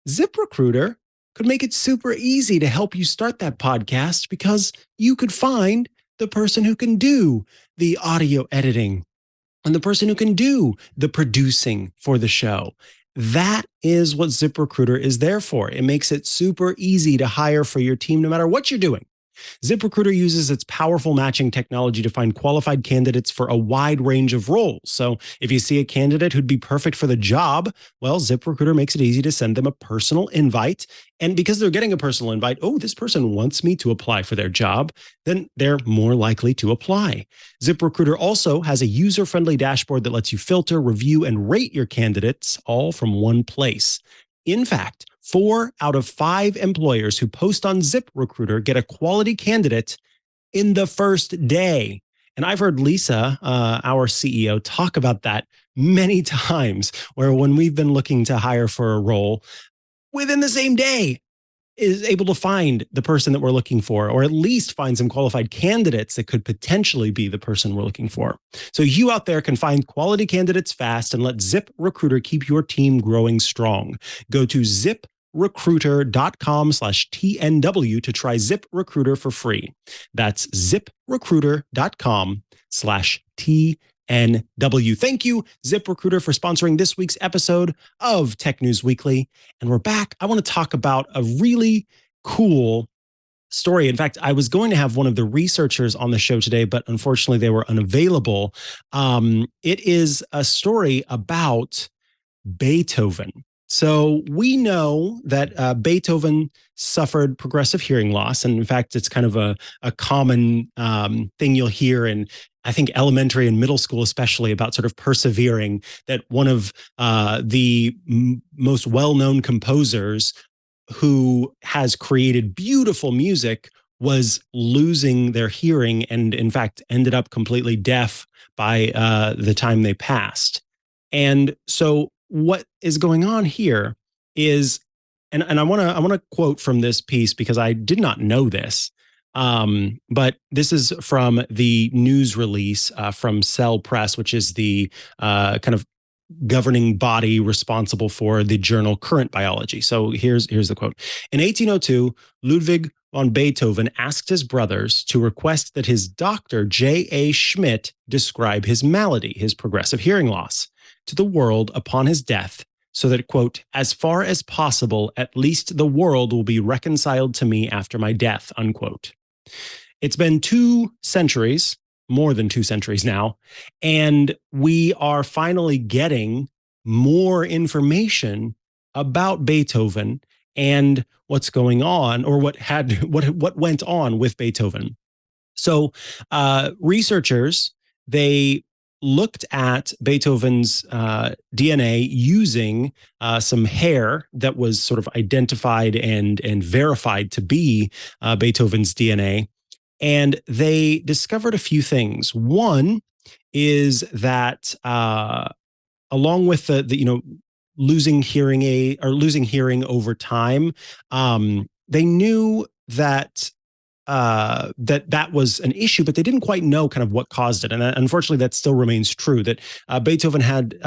Speaker 1: ZipRecruiter could make it super easy to help you start that podcast, because you could find the person who can do the audio editing and the person who can do the producing for the show. That is what ZipRecruiter is there for. It makes it super easy to hire for your team, no matter what you're doing. ZipRecruiter uses its powerful matching technology to find qualified candidates for a wide range of roles. So if you see a candidate who'd be perfect for the job, well, ZipRecruiter makes it easy to send them a personal invite. And because they're getting a personal invite, oh, this person wants me to apply for their job, then they're more likely to apply. ZipRecruiter also has a user-friendly dashboard that lets you filter, review, and rate your candidates all from one place. In fact, 4 out of 5 employers who post on ZipRecruiter get a quality candidate in the first day. And I've heard Lisa, our CEO, talk about that many times, where when we've been looking to hire for a role, within the same day, is able to find the person that we're looking for, or at least find some qualified candidates that could potentially be the person we're looking for. So you out there can find quality candidates fast and let ZipRecruiter keep your team growing strong. Go to ziprecruiter.com/TNW to try ZipRecruiter for free. That's ziprecruiter.com/TNW. Thank you, ZipRecruiter, for sponsoring this week's episode of Tech News Weekly. And we're back. I want to talk about a really cool story. In fact, I was going to have one of the researchers on the show today, but unfortunately they were unavailable. It is a story about Beethoven. So we know that Beethoven suffered progressive hearing loss. And in fact, it's kind of a common thing you'll hear in, I think, elementary and middle school, especially, about sort of persevering, that one of the most well-known composers who has created beautiful music was losing their hearing and, in fact, ended up completely deaf by the time they passed. And so what is going on here is, and I want to quote from this piece because I did not know this, but this is from the news release from Cell Press, which is the kind of governing body responsible for the journal Current Biology. So here's the quote. In 1802, Ludwig von Beethoven asked his brothers to request that his doctor, J.A. Schmidt, describe his malady, his progressive hearing loss, to the world upon his death, so that, quote, as far as possible, at least the world will be reconciled to me after my death, unquote. It's been 2 centuries, more than 2 centuries now, and we are finally getting more information about Beethoven and what's going on, or what went on with Beethoven. So researchers, they looked at Beethoven's DNA using some hair that was sort of identified and verified to be Beethoven's DNA. And they discovered a few things. One is that along with the losing hearing over time, they knew that that was an issue, but they didn't quite know kind of what caused it. And unfortunately, that still remains true, that Beethoven had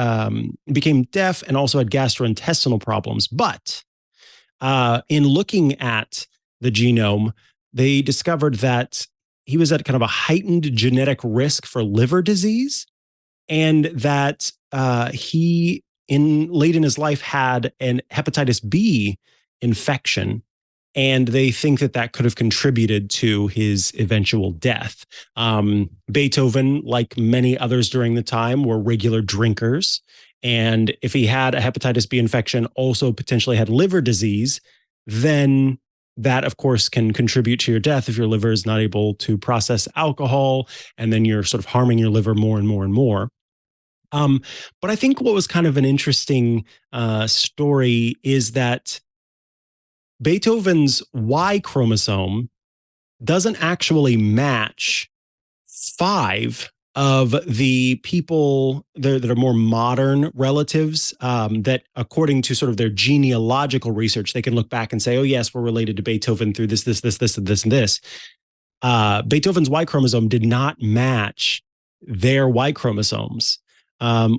Speaker 1: became deaf and also had gastrointestinal problems. But in looking at the genome, they discovered that he was at kind of a heightened genetic risk for liver disease, and that he, late in his life, had an hepatitis B infection. And they think that could have contributed to his eventual death. Beethoven, like many others during the time, were regular drinkers. And if he had a hepatitis B infection, also potentially had liver disease, then that, of course, can contribute to your death if your liver is not able to process alcohol, and then you're sort of harming your liver more and more and more. But I think what was kind of an interesting story is that Beethoven's Y chromosome doesn't actually match 5 of the people that are more modern relatives, that, according to sort of their genealogical research, they can look back and say, oh, yes, we're related to Beethoven through this, and this. Beethoven's Y chromosome did not match their Y chromosomes,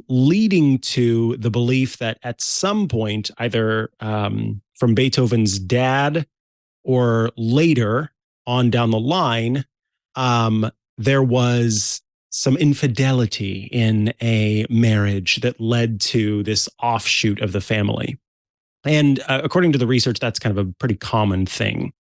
Speaker 1: leading to the belief that at some point, either from Beethoven's dad or later on down the line, there was some infidelity in a marriage that led to this offshoot of the family. And according to the research, that's kind of a pretty common thing.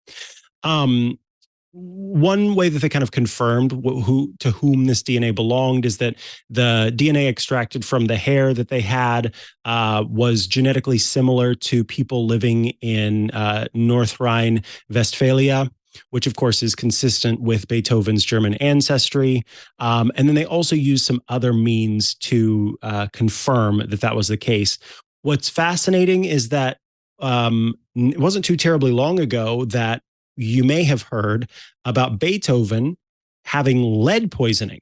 Speaker 1: One way that they kind of confirmed to whom this DNA belonged is that the DNA extracted from the hair that they had was genetically similar to people living in North Rhine-Westphalia, which of course is consistent with Beethoven's German ancestry. And then they also used some other means to confirm that was the case. What's fascinating is that it wasn't too terribly long ago that you may have heard about Beethoven having lead poisoning.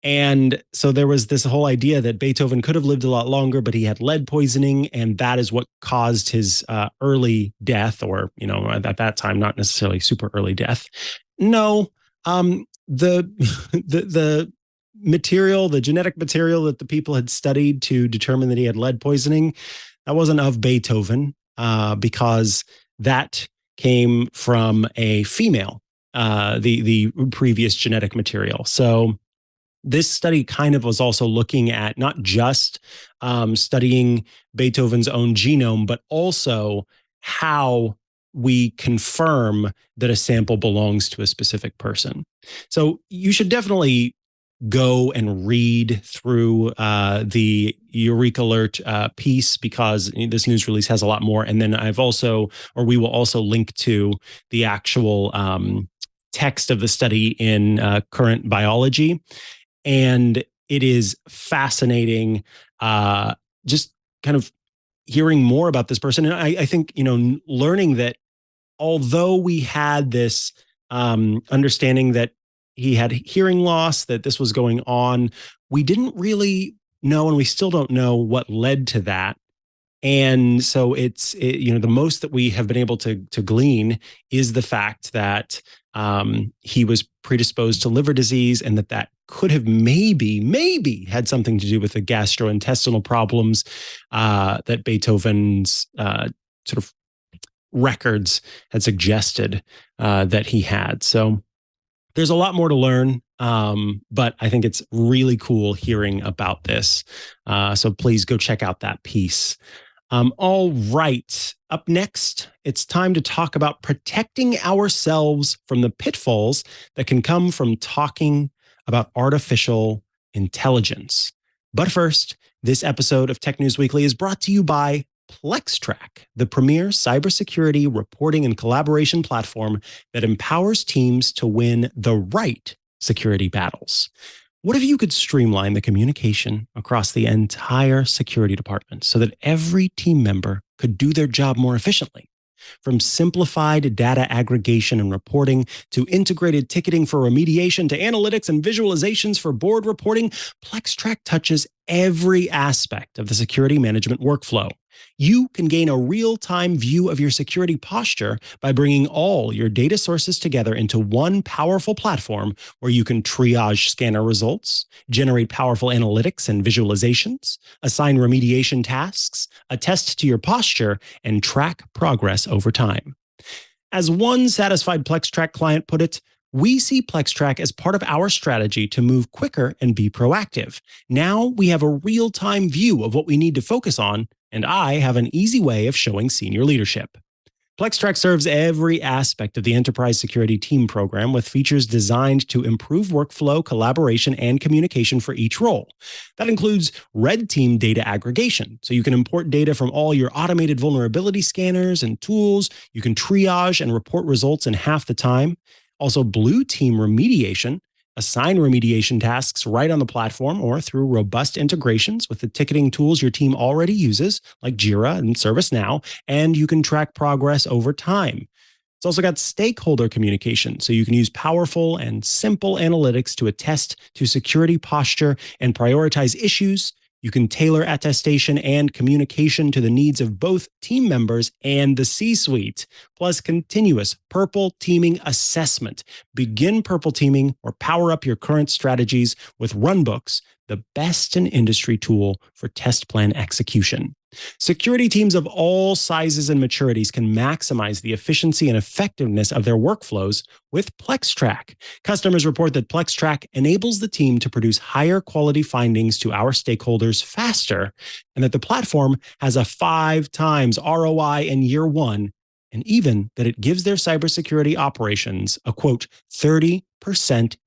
Speaker 1: And so there was this whole idea that Beethoven could have lived a lot longer, but he had lead poisoning, and that is what caused his early death, or, at that time, not necessarily super early death. No, the material, the genetic material that the people had studied to determine that he had lead poisoning, that wasn't of Beethoven, because that came from a female, the previous genetic material. So this study kind of was also looking at not just studying Beethoven's own genome, but also how we confirm that a sample belongs to a specific person. So you should definitely go and read through the Eureka Alert piece, because this news release has a lot more. And then we will also link to the actual text of the study in Current Biology. And it is fascinating, just kind of hearing more about this person. And I think, learning that although we had this understanding that he had hearing loss, that this was going on, we didn't really know, and we still don't know what led to that. And so the most that we have been able to glean is the fact that he was predisposed to liver disease, and that could have maybe had something to do with the gastrointestinal problems that Beethoven's sort of records had suggested that he had. So there's a lot more to learn, but I think it's really cool hearing about this. So please go check out that piece. All right. Up next, it's time to talk about protecting ourselves from the pitfalls that can come from talking about artificial intelligence. But first, this episode of Tech News Weekly is brought to you by Plextrack, the premier cybersecurity reporting and collaboration platform that empowers teams to win the right security battles. What if you could streamline the communication across the entire security department so that every team member could do their job more efficiently? From simplified data aggregation and reporting to integrated ticketing for remediation to analytics and visualizations for board reporting, Plextrack touches every aspect of the security management workflow. You can gain a real-time view of your security posture by bringing all your data sources together into one powerful platform where you can triage scanner results, generate powerful analytics and visualizations, assign remediation tasks, attest to your posture, and track progress over time. As one satisfied Plextrack client put it, we see Plextrack as part of our strategy to move quicker and be proactive. Now we have a real-time view of what we need to focus on, and I have an easy way of showing senior leadership. Plextrack serves every aspect of the enterprise security team program with features designed to improve workflow, collaboration, and communication for each role. That includes red team data aggregation, so you can import data from all your automated vulnerability scanners and tools. You can triage and report results in half the time. Also, blue team remediation. Assign remediation tasks right on the platform or through robust integrations with the ticketing tools your team already uses, like Jira and ServiceNow, and you can track progress over time. It's also got stakeholder communication, so you can use powerful and simple analytics to attest to security posture and prioritize issues. You can tailor attestation and communication to the needs of both team members and the C-suite, plus continuous purple teaming assessment. Begin purple teaming or power up your current strategies with Runbooks, the best in industry tool for test plan execution. Security teams of all sizes and maturities can maximize the efficiency and effectiveness of their workflows with Plextrack. Customers report that Plextrack enables the team to produce higher quality findings to our stakeholders faster, and that the platform has a 5 times ROI in year one, and even that it gives their cybersecurity operations a, quote, 30%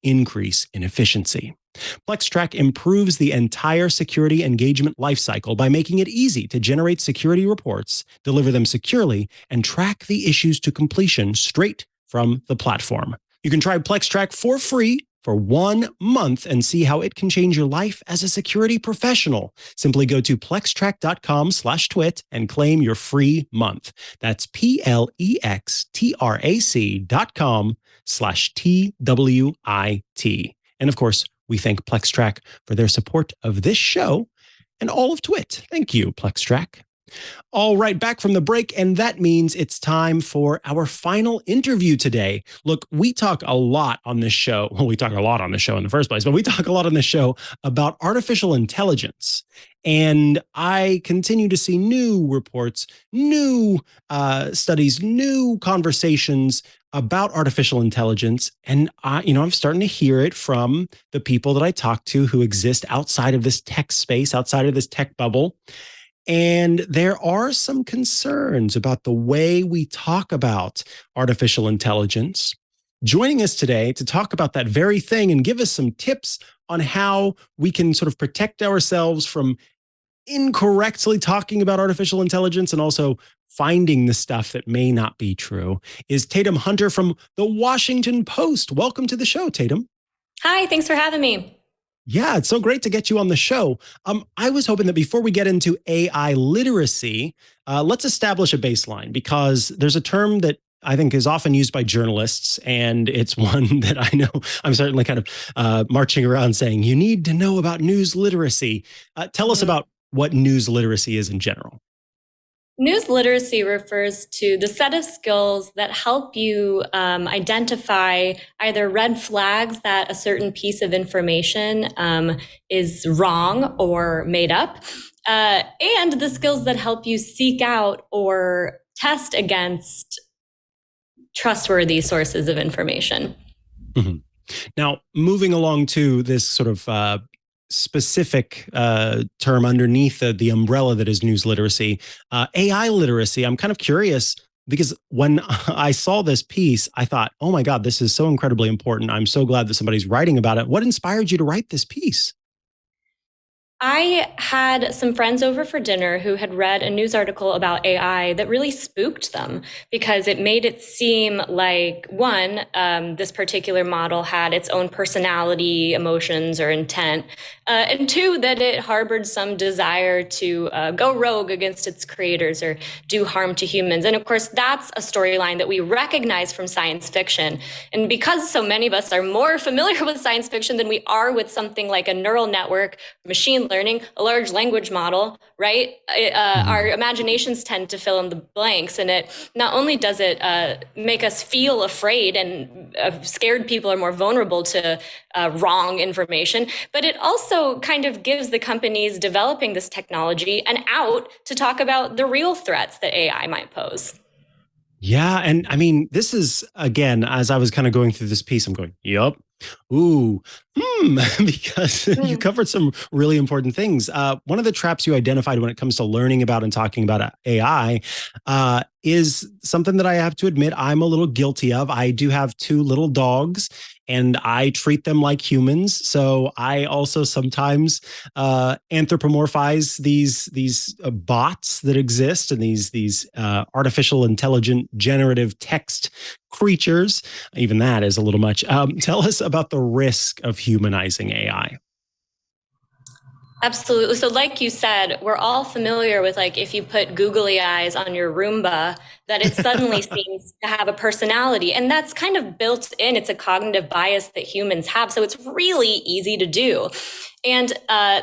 Speaker 1: increase in efficiency. Plextrack improves the entire security engagement lifecycle by making it easy to generate security reports, deliver them securely, and track the issues to completion straight from the platform. You can try Plextrack for free for 1 month and see how it can change your life as a security professional. Simply go to plextrack.com/twit and claim your free month. That's plextrac.com/TWIT. And of course, We thank Plextrack for their support of this show and all of TWiT. Thank you, Plextrack. All right, back from the break, and that means it's time for our final interview today. Look, we talk a lot on this show. Well, we talk a lot on the show in the first place, but we talk a lot on this show about artificial intelligence. And I continue to see new reports, new studies, new conversations about artificial intelligence. And I'm starting to hear it from the people that I talk to who exist outside of this tech space, outside of this tech bubble. And there are some concerns about the way we talk about artificial intelligence. Joining us today to talk about that very thing and give us some tips on how we can sort of protect ourselves from incorrectly talking about artificial intelligence and also finding the stuff that may not be true is Tatum Hunter from the Washington Post. Welcome to the show, Tatum.
Speaker 6: Hi, thanks for having me.
Speaker 1: Yeah, it's so great to get you on the show. I was hoping that before we get into AI literacy, let's establish a baseline, because there's a term that I think is often used by journalists, and it's one that I know I'm certainly kind of marching around saying, you need to know about news literacy. Tell us about what news literacy is in general.
Speaker 6: News literacy refers to the set of skills that help you identify either red flags that a certain piece of information is wrong or made up, and the skills that help you seek out or test against trustworthy sources of information. Mm-hmm.
Speaker 1: Now, moving along to this sort of specific term underneath the umbrella that is news literacy, AI literacy. I'm kind of curious because when I saw this piece, I thought, oh my God, this is so incredibly important. I'm so glad that somebody's writing about it. What inspired you to write this piece?
Speaker 6: I had some friends over for dinner who had read a news article about AI that really spooked them because it made it seem like, one, this particular model had its own personality, emotions, or intent, and two, that it harbored some desire to go rogue against its creators or do harm to humans. And of course, that's a storyline that we recognize from science fiction. And because so many of us are more familiar with science fiction than we are with something like a neural network, machine learning, a large language model, right? Our imaginations tend to fill in the blanks. And it not only does it make us feel afraid, and scared people are more vulnerable to wrong information, but it also kind of gives the companies developing this technology an out to talk about the real threats that AI might pose.
Speaker 1: Yeah. And I mean, this is, again, as I was kind of going through this piece, I'm going, yup. Ooh, because you covered some really important things. One of the traps you identified when it comes to learning about and talking about AI is something that I have to admit I'm a little guilty of. I do have 2 little dogs, and I treat them like humans. So I also sometimes anthropomorphize these bots that exist and these artificial intelligent generative text creatures. Even that is a little much. Tell us about the risk of humanizing AI.
Speaker 6: Absolutely. So like you said, we're all familiar with, like, if you put googly eyes on your Roomba, that it suddenly seems to have a personality. And that's kind of built in. It's a cognitive bias that humans have. So it's really easy to do. And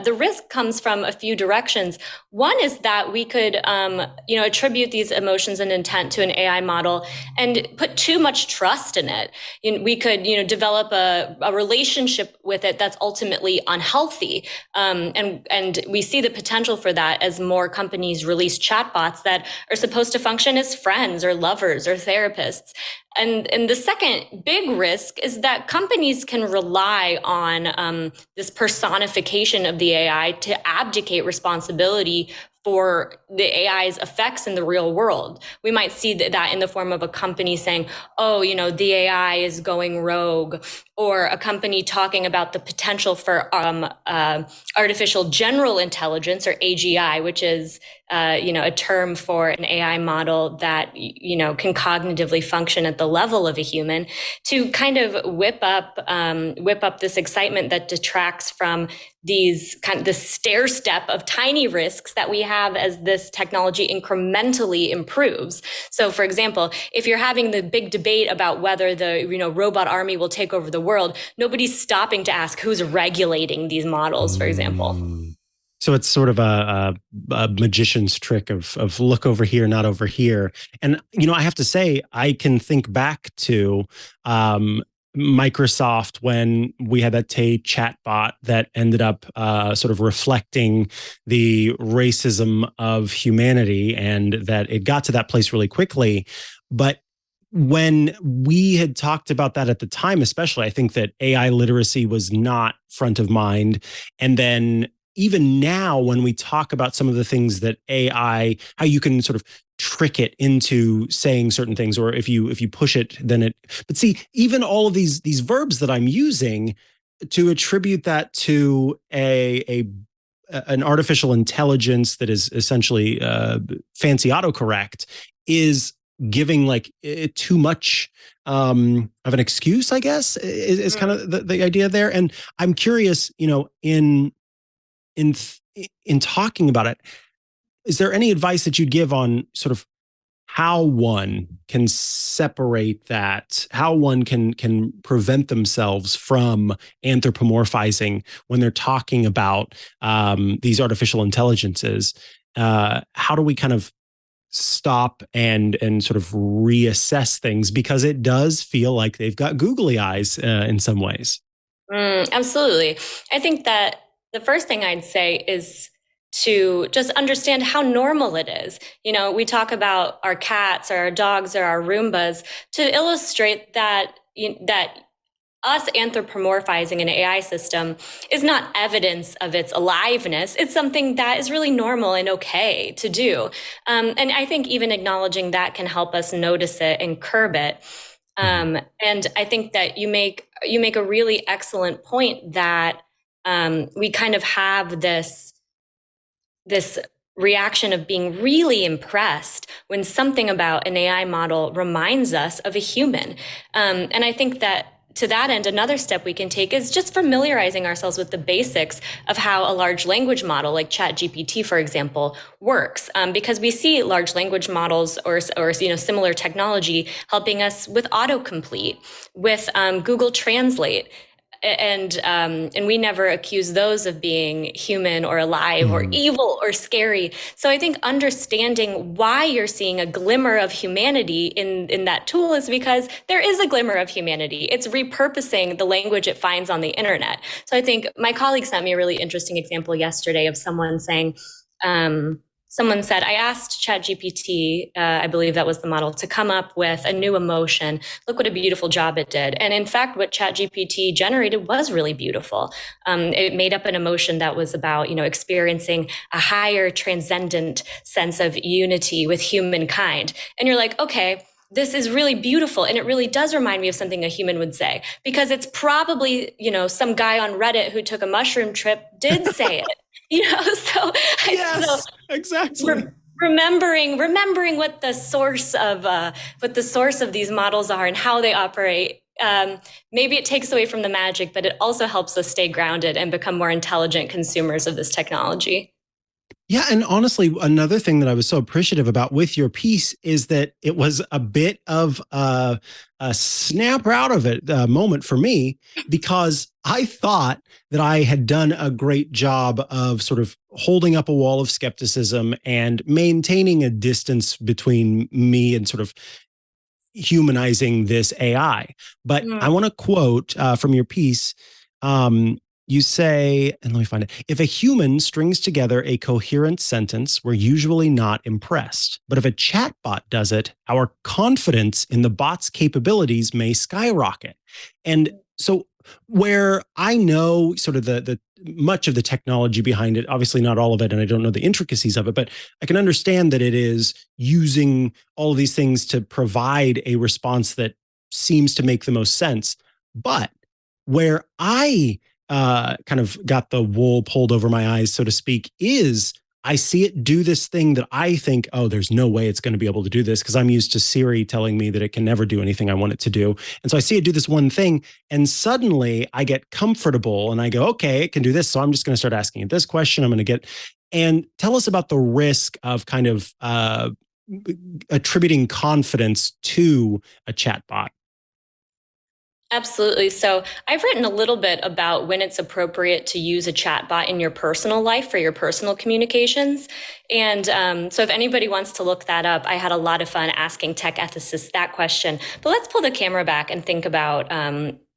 Speaker 6: the risk comes from a few directions. One is that we could, attribute these emotions and intent to an AI model and put too much trust in it. We could, develop a relationship with it that's ultimately unhealthy. And we see the potential for that as more companies release chatbots that are supposed to function as friends or lovers or therapists. And the second big risk is that companies can rely on this personification of the AI to abdicate responsibility for the AI's effects in the real world. We might see that in the form of a company saying, oh, the AI is going rogue, or a company talking about the potential for artificial general intelligence, or AGI, which is a term for an AI model that can cognitively function at the level of a human, to kind of whip up this excitement that detracts from these the stair step of tiny risks that we have as this technology incrementally improves. So, for example, if you're having the big debate about whether the robot army will take over the world, nobody's stopping to ask who's regulating these models, for example.
Speaker 1: So it's sort of a magician's trick of look over here, not over here. And, I have to say, I can think back to Microsoft when we had that chatbot that ended up sort of reflecting the racism of humanity, and that it got to that place really quickly. But when we had talked about that at the time, especially, I think that AI literacy was not front of mind. And then even now, when we talk about some of the things that AI, how you can sort of trick it into saying certain things, or if you push it, then it. But see, even all of these verbs that I'm using to attribute that to an artificial intelligence that is essentially fancy autocorrect is giving like too much of an excuse, I guess, is kind of the idea there. And I'm curious, in talking about it, is there any advice that you'd give on sort of how one can separate that, how one can prevent themselves from anthropomorphizing when they're talking about these artificial intelligences? How do we kind of stop and sort of reassess things, because it does feel like they've got googly eyes in some ways?
Speaker 6: Absolutely. I think that the first thing I'd say is to just understand how normal it is. We talk about our cats or our dogs or our Roombas to illustrate that us anthropomorphizing an AI system is not evidence of its aliveness. It's something that is really normal and okay to do. And I think even acknowledging that can help us notice it and curb it. And I think that you make a really excellent point that we kind of have this reaction of being really impressed when something about an AI model reminds us of a human. And I think that to that end, another step we can take is just familiarizing ourselves with the basics of how a large language model like ChatGPT, for example, works. Because we see large language models or similar technology helping us with autocomplete, with Google Translate. And we never accuse those of being human or alive or evil or scary. So I think understanding why you're seeing a glimmer of humanity in that tool is because there is a glimmer of humanity. It's repurposing the language it finds on the internet. So I think my colleague sent me a really interesting example yesterday of someone saying, someone said, I asked ChatGPT, I believe that was the model, to come up with a new emotion. Look what a beautiful job it did. And in fact, what ChatGPT generated was really beautiful. It made up an emotion that was about, experiencing a higher transcendent sense of unity with humankind. And you're like, okay, this is really beautiful. And it really does remind me of something a human would say, because it's probably, some guy on Reddit who took a mushroom trip did say it.
Speaker 1: Yes, exactly.
Speaker 6: Remembering what the source of these models are and how they operate. Maybe it takes away from the magic, but it also helps us stay grounded and become more intelligent consumers of this technology.
Speaker 1: Yeah. And honestly, another thing that I was so appreciative about with your piece is that it was a bit of a snap out of it moment for me, because I thought that I had done a great job of sort of holding up a wall of skepticism and maintaining a distance between me and sort of humanizing this AI. But I want to quote from your piece. You say, and let me find it. If a human strings together a coherent sentence, we're usually not impressed. But if a chatbot does it, our confidence in the bot's capabilities may skyrocket. And so where I know sort of the much of the technology behind it, obviously not all of it, and I don't know the intricacies of it, but I can understand that it is using all of these things to provide a response that seems to make the most sense. But where I kind of got the wool pulled over my eyes, so to speak, is I see it do this thing that I think, oh, there's no way it's going to be able to do this, because I'm used to Siri telling me that it can never do anything I want it to do. And so I see it do this one thing, and suddenly I get comfortable and I go, okay, it can do this. So I'm just going to start asking it this question. I'm going to get, and tell us about the risk of kind of attributing confidence to a chatbot.
Speaker 6: Absolutely. So I've written a little bit about when it's appropriate to use a chatbot in your personal life for your personal communications. And so if anybody wants to look that up, I had a lot of fun asking tech ethicists that question. But let's pull the camera back and think about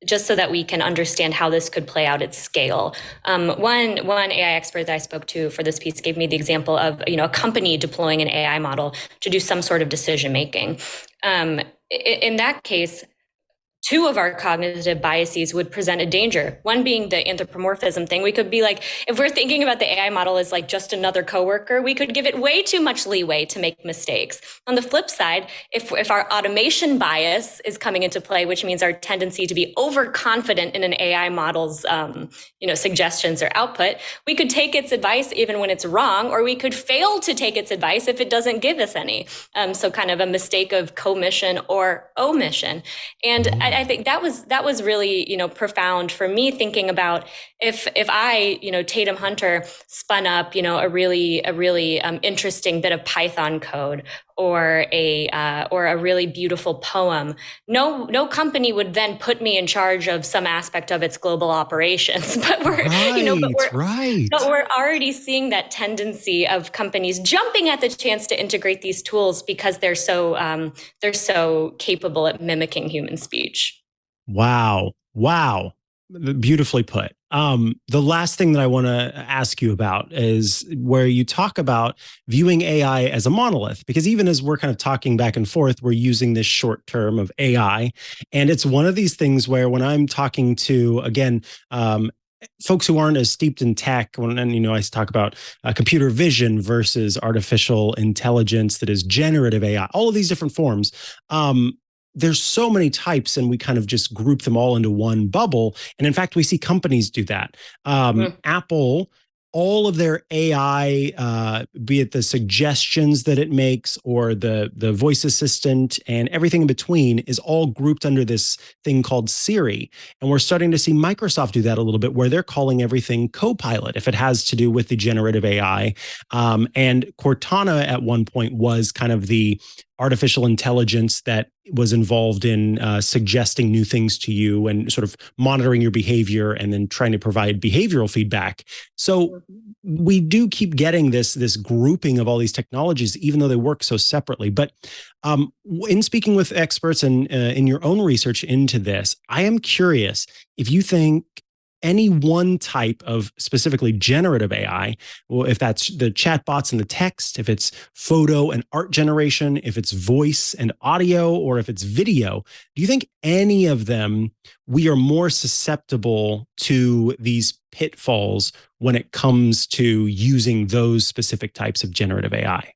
Speaker 6: just so that we can understand how this could play out at scale. One AI expert that I spoke to for this piece gave me the example of a company deploying an AI model to do some sort of decision making. In that case, two of our cognitive biases would present a danger. One being the anthropomorphism thing. We could be like, if we're thinking about the AI model as like just another coworker, we could give it way too much leeway to make mistakes. On the flip side, if our automation bias is coming into play, which means our tendency to be overconfident in an AI model's suggestions or output, we could take its advice even when it's wrong, or we could fail to take its advice if it doesn't give us any. So kind of a mistake of commission or omission. And I think that was really, profound for me, thinking about if I, Tatum Hunter spun up, a really interesting bit of Python code or a really beautiful poem. No company would then put me in charge of some aspect of its global operations. But we're already seeing that tendency of companies jumping at the chance to integrate these tools because they're so capable at mimicking human speech.
Speaker 1: Wow. Beautifully put. The last thing that I want to ask you about is where you talk about viewing AI as a monolith, because even as we're kind of talking back and forth, we're using this short term of AI. And it's one of these things where when I'm talking to, again, folks who aren't as steeped in tech, and I talk about computer vision versus artificial intelligence that is generative AI, all of these different forms. There's so many types, and we kind of just group them all into one bubble. And in fact, we see companies do that. Apple, all of their AI, be it the suggestions that it makes or the voice assistant and everything in between, is all grouped under this thing called Siri. And we're starting to see Microsoft do that a little bit, where they're calling everything CoPilot if it has to do with the generative AI. And Cortana at one point was kind of the artificial intelligence that was involved in suggesting new things to you and sort of monitoring your behavior and then trying to provide behavioral feedback. So we do keep getting this grouping of all these technologies, even though they work so separately. But in speaking with experts and in your own research into this, I am curious if you think any one type of specifically generative AI, well, if that's the chatbots and the text, if it's photo and art generation, if it's voice and audio, or if it's video, do you think any of them we are more susceptible to these pitfalls when it comes to using those specific types of generative AI?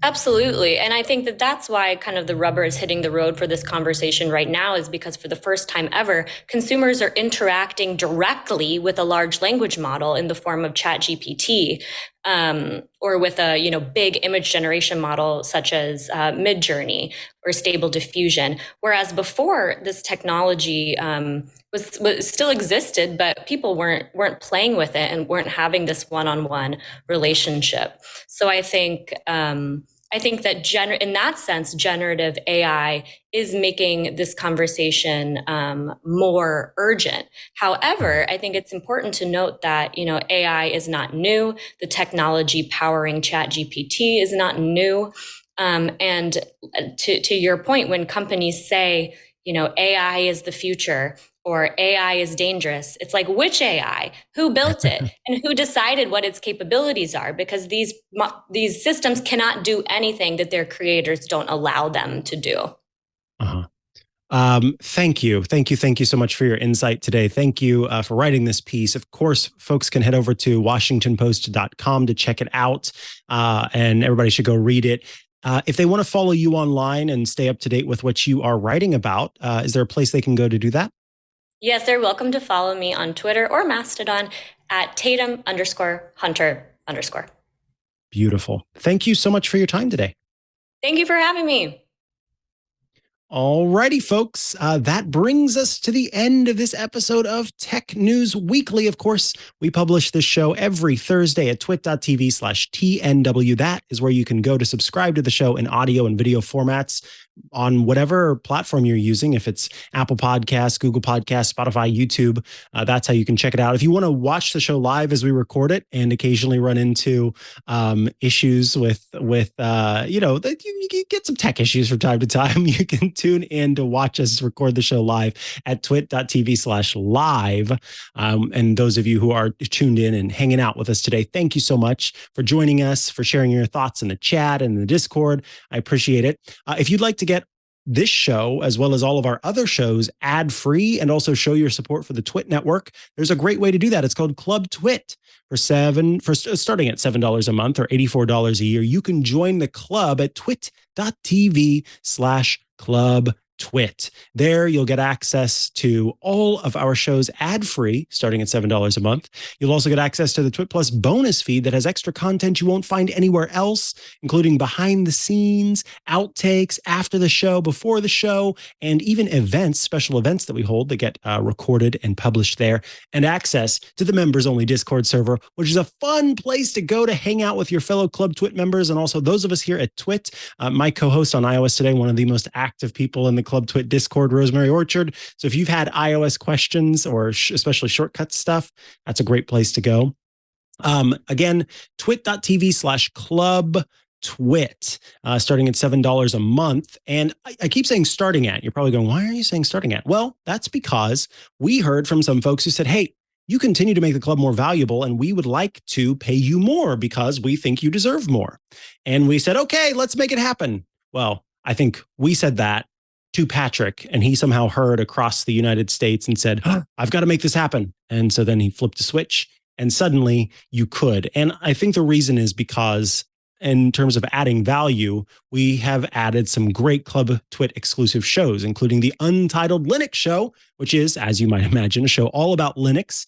Speaker 6: Absolutely. And I think that that's why kind of the rubber is hitting the road for this conversation right now, is because for the first time ever, consumers are interacting directly with a large language model in the form of ChatGPT, or with a big image generation model such as Midjourney or Stable Diffusion. Whereas before, this technology was still existed, but people weren't playing with it and weren't having this one-on-one relationship. So I think that in that sense, generative AI is making this conversation more urgent. However, I think it's important to note that AI is not new. The technology powering ChatGPT is not new. And to your point, when companies say AI is the future, or AI is dangerous, it's like, which AI? Who built it? And who decided what its capabilities are? Because these systems cannot do anything that their creators don't allow them to do.
Speaker 1: Thank you so much for your insight today. Thank you for writing this piece. Of course, folks can head over to WashingtonPost.com to check it out, and everybody should go read it. If they want to follow you online and stay up to date with what you are writing about, is there a place they can go to do that?
Speaker 6: Yes, they're welcome to follow me on Twitter or Mastodon at Tatum_Hunter_.
Speaker 1: Beautiful. Thank you so much for your time today.
Speaker 6: Thank you for having me.
Speaker 1: All righty, folks. That brings us to the end of this episode of Tech News Weekly. Of course, we publish this show every Thursday at twit.tv/TNW. That is where you can go to subscribe to the show in audio and video formats. on whatever platform you're using. If it's Apple Podcasts, Google Podcasts, Spotify, YouTube, that's how you can check it out. If you want to watch the show live as we record it and occasionally run into issues with that you get some tech issues from time to time, you can tune in to watch us record the show live at twit.tv/live. And those of you who are tuned in and hanging out with us today, thank you so much for joining us, for sharing your thoughts in the chat and the Discord. I appreciate it. If you'd like to get this show, as well as all of our other shows, ad-free and also show your support for the TWiT network, there's a great way to do that. It's called Club TWiT. Starting at $7 a month or $84 a year, you can join the club at twit.tv/club TWiT. There, you'll get access to all of our shows ad-free, starting at $7 a month. You'll also get access to the TWiT Plus bonus feed that has extra content you won't find anywhere else, including behind the scenes, outtakes, after the show, before the show, and even events, special events that we hold that get recorded and published there, and access to the members-only Discord server, which is a fun place to go to hang out with your fellow Club TWiT members, and also those of us here at TWiT. My co-host on iOS Today, one of the most active people in the Club TWiT Discord, Rosemary Orchard. So if you've had iOS questions or especially shortcut stuff, that's a great place to go. Again, twit.tv/club TWiT, starting at $7 a month. And I keep saying starting at. You're probably going, why are you saying starting at? Well, that's because we heard from some folks who said, hey, you continue to make the club more valuable, and we would like to pay you more because we think you deserve more. And we said, okay, let's make it happen. Well, I think we said that to Patrick, and he somehow heard across the United States and said, I've got to make this happen. And so then he flipped a switch, and suddenly you could. And I think the reason is because in terms of adding value, we have added some great Club TWiT exclusive shows, including the Untitled Linux Show, which is, as you might imagine, a show all about Linux.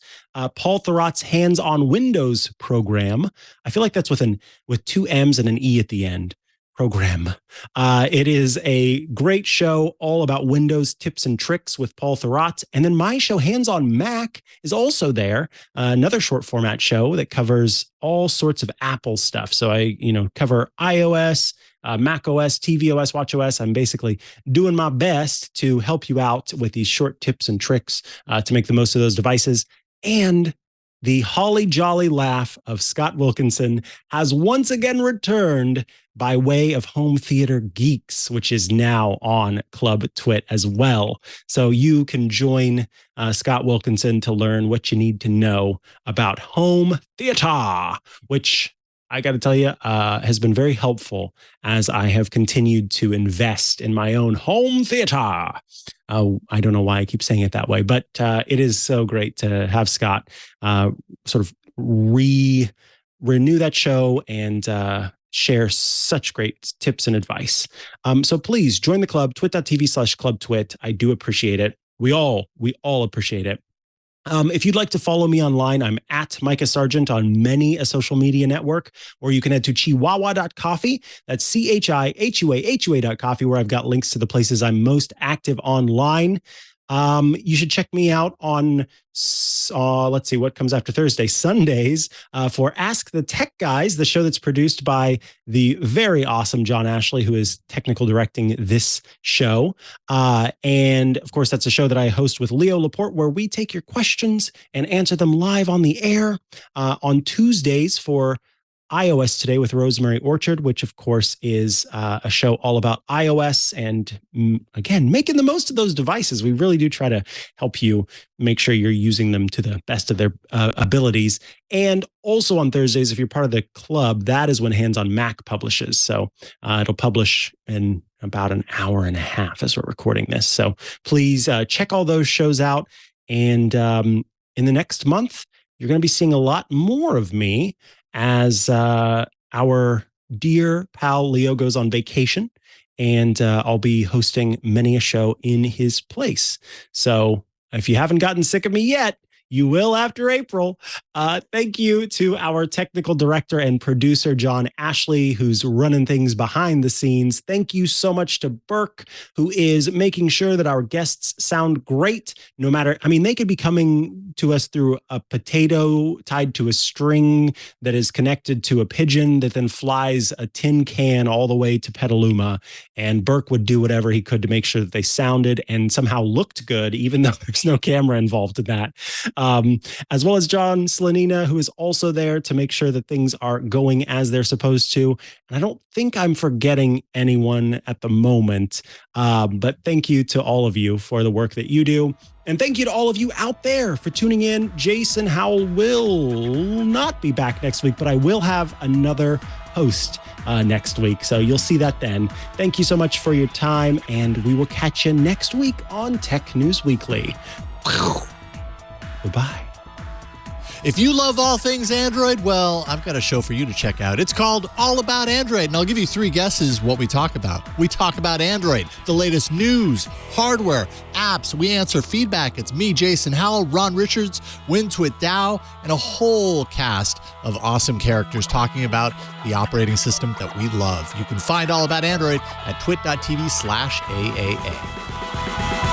Speaker 1: Paul Thurrott's Hands-on Windows program. I feel like that's with two M's and an E at the end. Program. It is a great show all about Windows tips and tricks with Paul Thurrott. And then my show, Hands on Mac, is also there. Another short format show that covers all sorts of Apple stuff. So I, cover iOS, Mac OS, tvOS, watchOS. I'm basically doing my best to help you out with these short tips and tricks to make the most of those devices. And the holly jolly laugh of Scott Wilkinson has once again returned by way of Home Theater Geeks, which is now on Club TWiT as well. So you can join Scott Wilkinson to learn what you need to know about home theater, which I got to tell you, has been very helpful as I have continued to invest in my own home theater. I don't know why I keep saying it that way, but it is so great to have Scott sort of renew that show and share such great tips and advice. So please join the club, twit.tv/club TWiT. I do appreciate it. We all appreciate it. If you'd like to follow me online, I'm at Mikah Sargent on many a social media network, or you can head to chihuahua.coffee. That's CHIHUAHUA.coffee, where I've got links to the places I'm most active online. You should check me out on, let's see what comes after Thursday, Sundays, for Ask the Tech Guys, the show that's produced by the very awesome John Ashley, who is technical directing this show. And of course, that's a show that I host with Leo Laporte, where we take your questions and answer them live on the air on Tuesdays for iOS Today with Rosemary Orchard, which of course is a show all about iOS and again, making the most of those devices. We really do try to help you make sure you're using them to the best of their abilities. And also on Thursdays, if you're part of the club, that is when Hands on Mac publishes. So it'll publish in about an hour and a half as we're recording this. So please check all those shows out. And in the next month, you're going to be seeing a lot more of me as our dear pal Leo goes on vacation, and I'll be hosting many a show in his place. So if you haven't gotten sick of me yet, you will after April. Thank you to our technical director and producer, John Ashley, who's running things behind the scenes. Thank you so much to Burke, who is making sure that our guests sound great, no matter, they could be coming to us through a potato tied to a string that is connected to a pigeon that then flies a tin can all the way to Petaluma. And Burke would do whatever he could to make sure that they sounded and somehow looked good, even though there's no camera involved in that. As well as John Slanina, who is also there to make sure that things are going as they're supposed to. And I don't think I'm forgetting anyone at the moment, but thank you to all of you for the work that you do. And thank you to all of you out there for tuning in. Jason Howell will not be back next week, but I will have another host next week. So you'll see that then. Thank you so much for your time, and we will catch you next week on Tech News Weekly. Goodbye.
Speaker 7: If you love all things Android, well, I've got a show for you to check out. It's called All About Android, and I'll give you 3 guesses what we talk about. We talk about Android, the latest news, hardware, apps. We answer feedback. It's me, Jason Howell, Ron Richards, TWiT DAO, and a whole cast of awesome characters talking about the operating system that we love. You can find All About Android at twit.tv/AAA.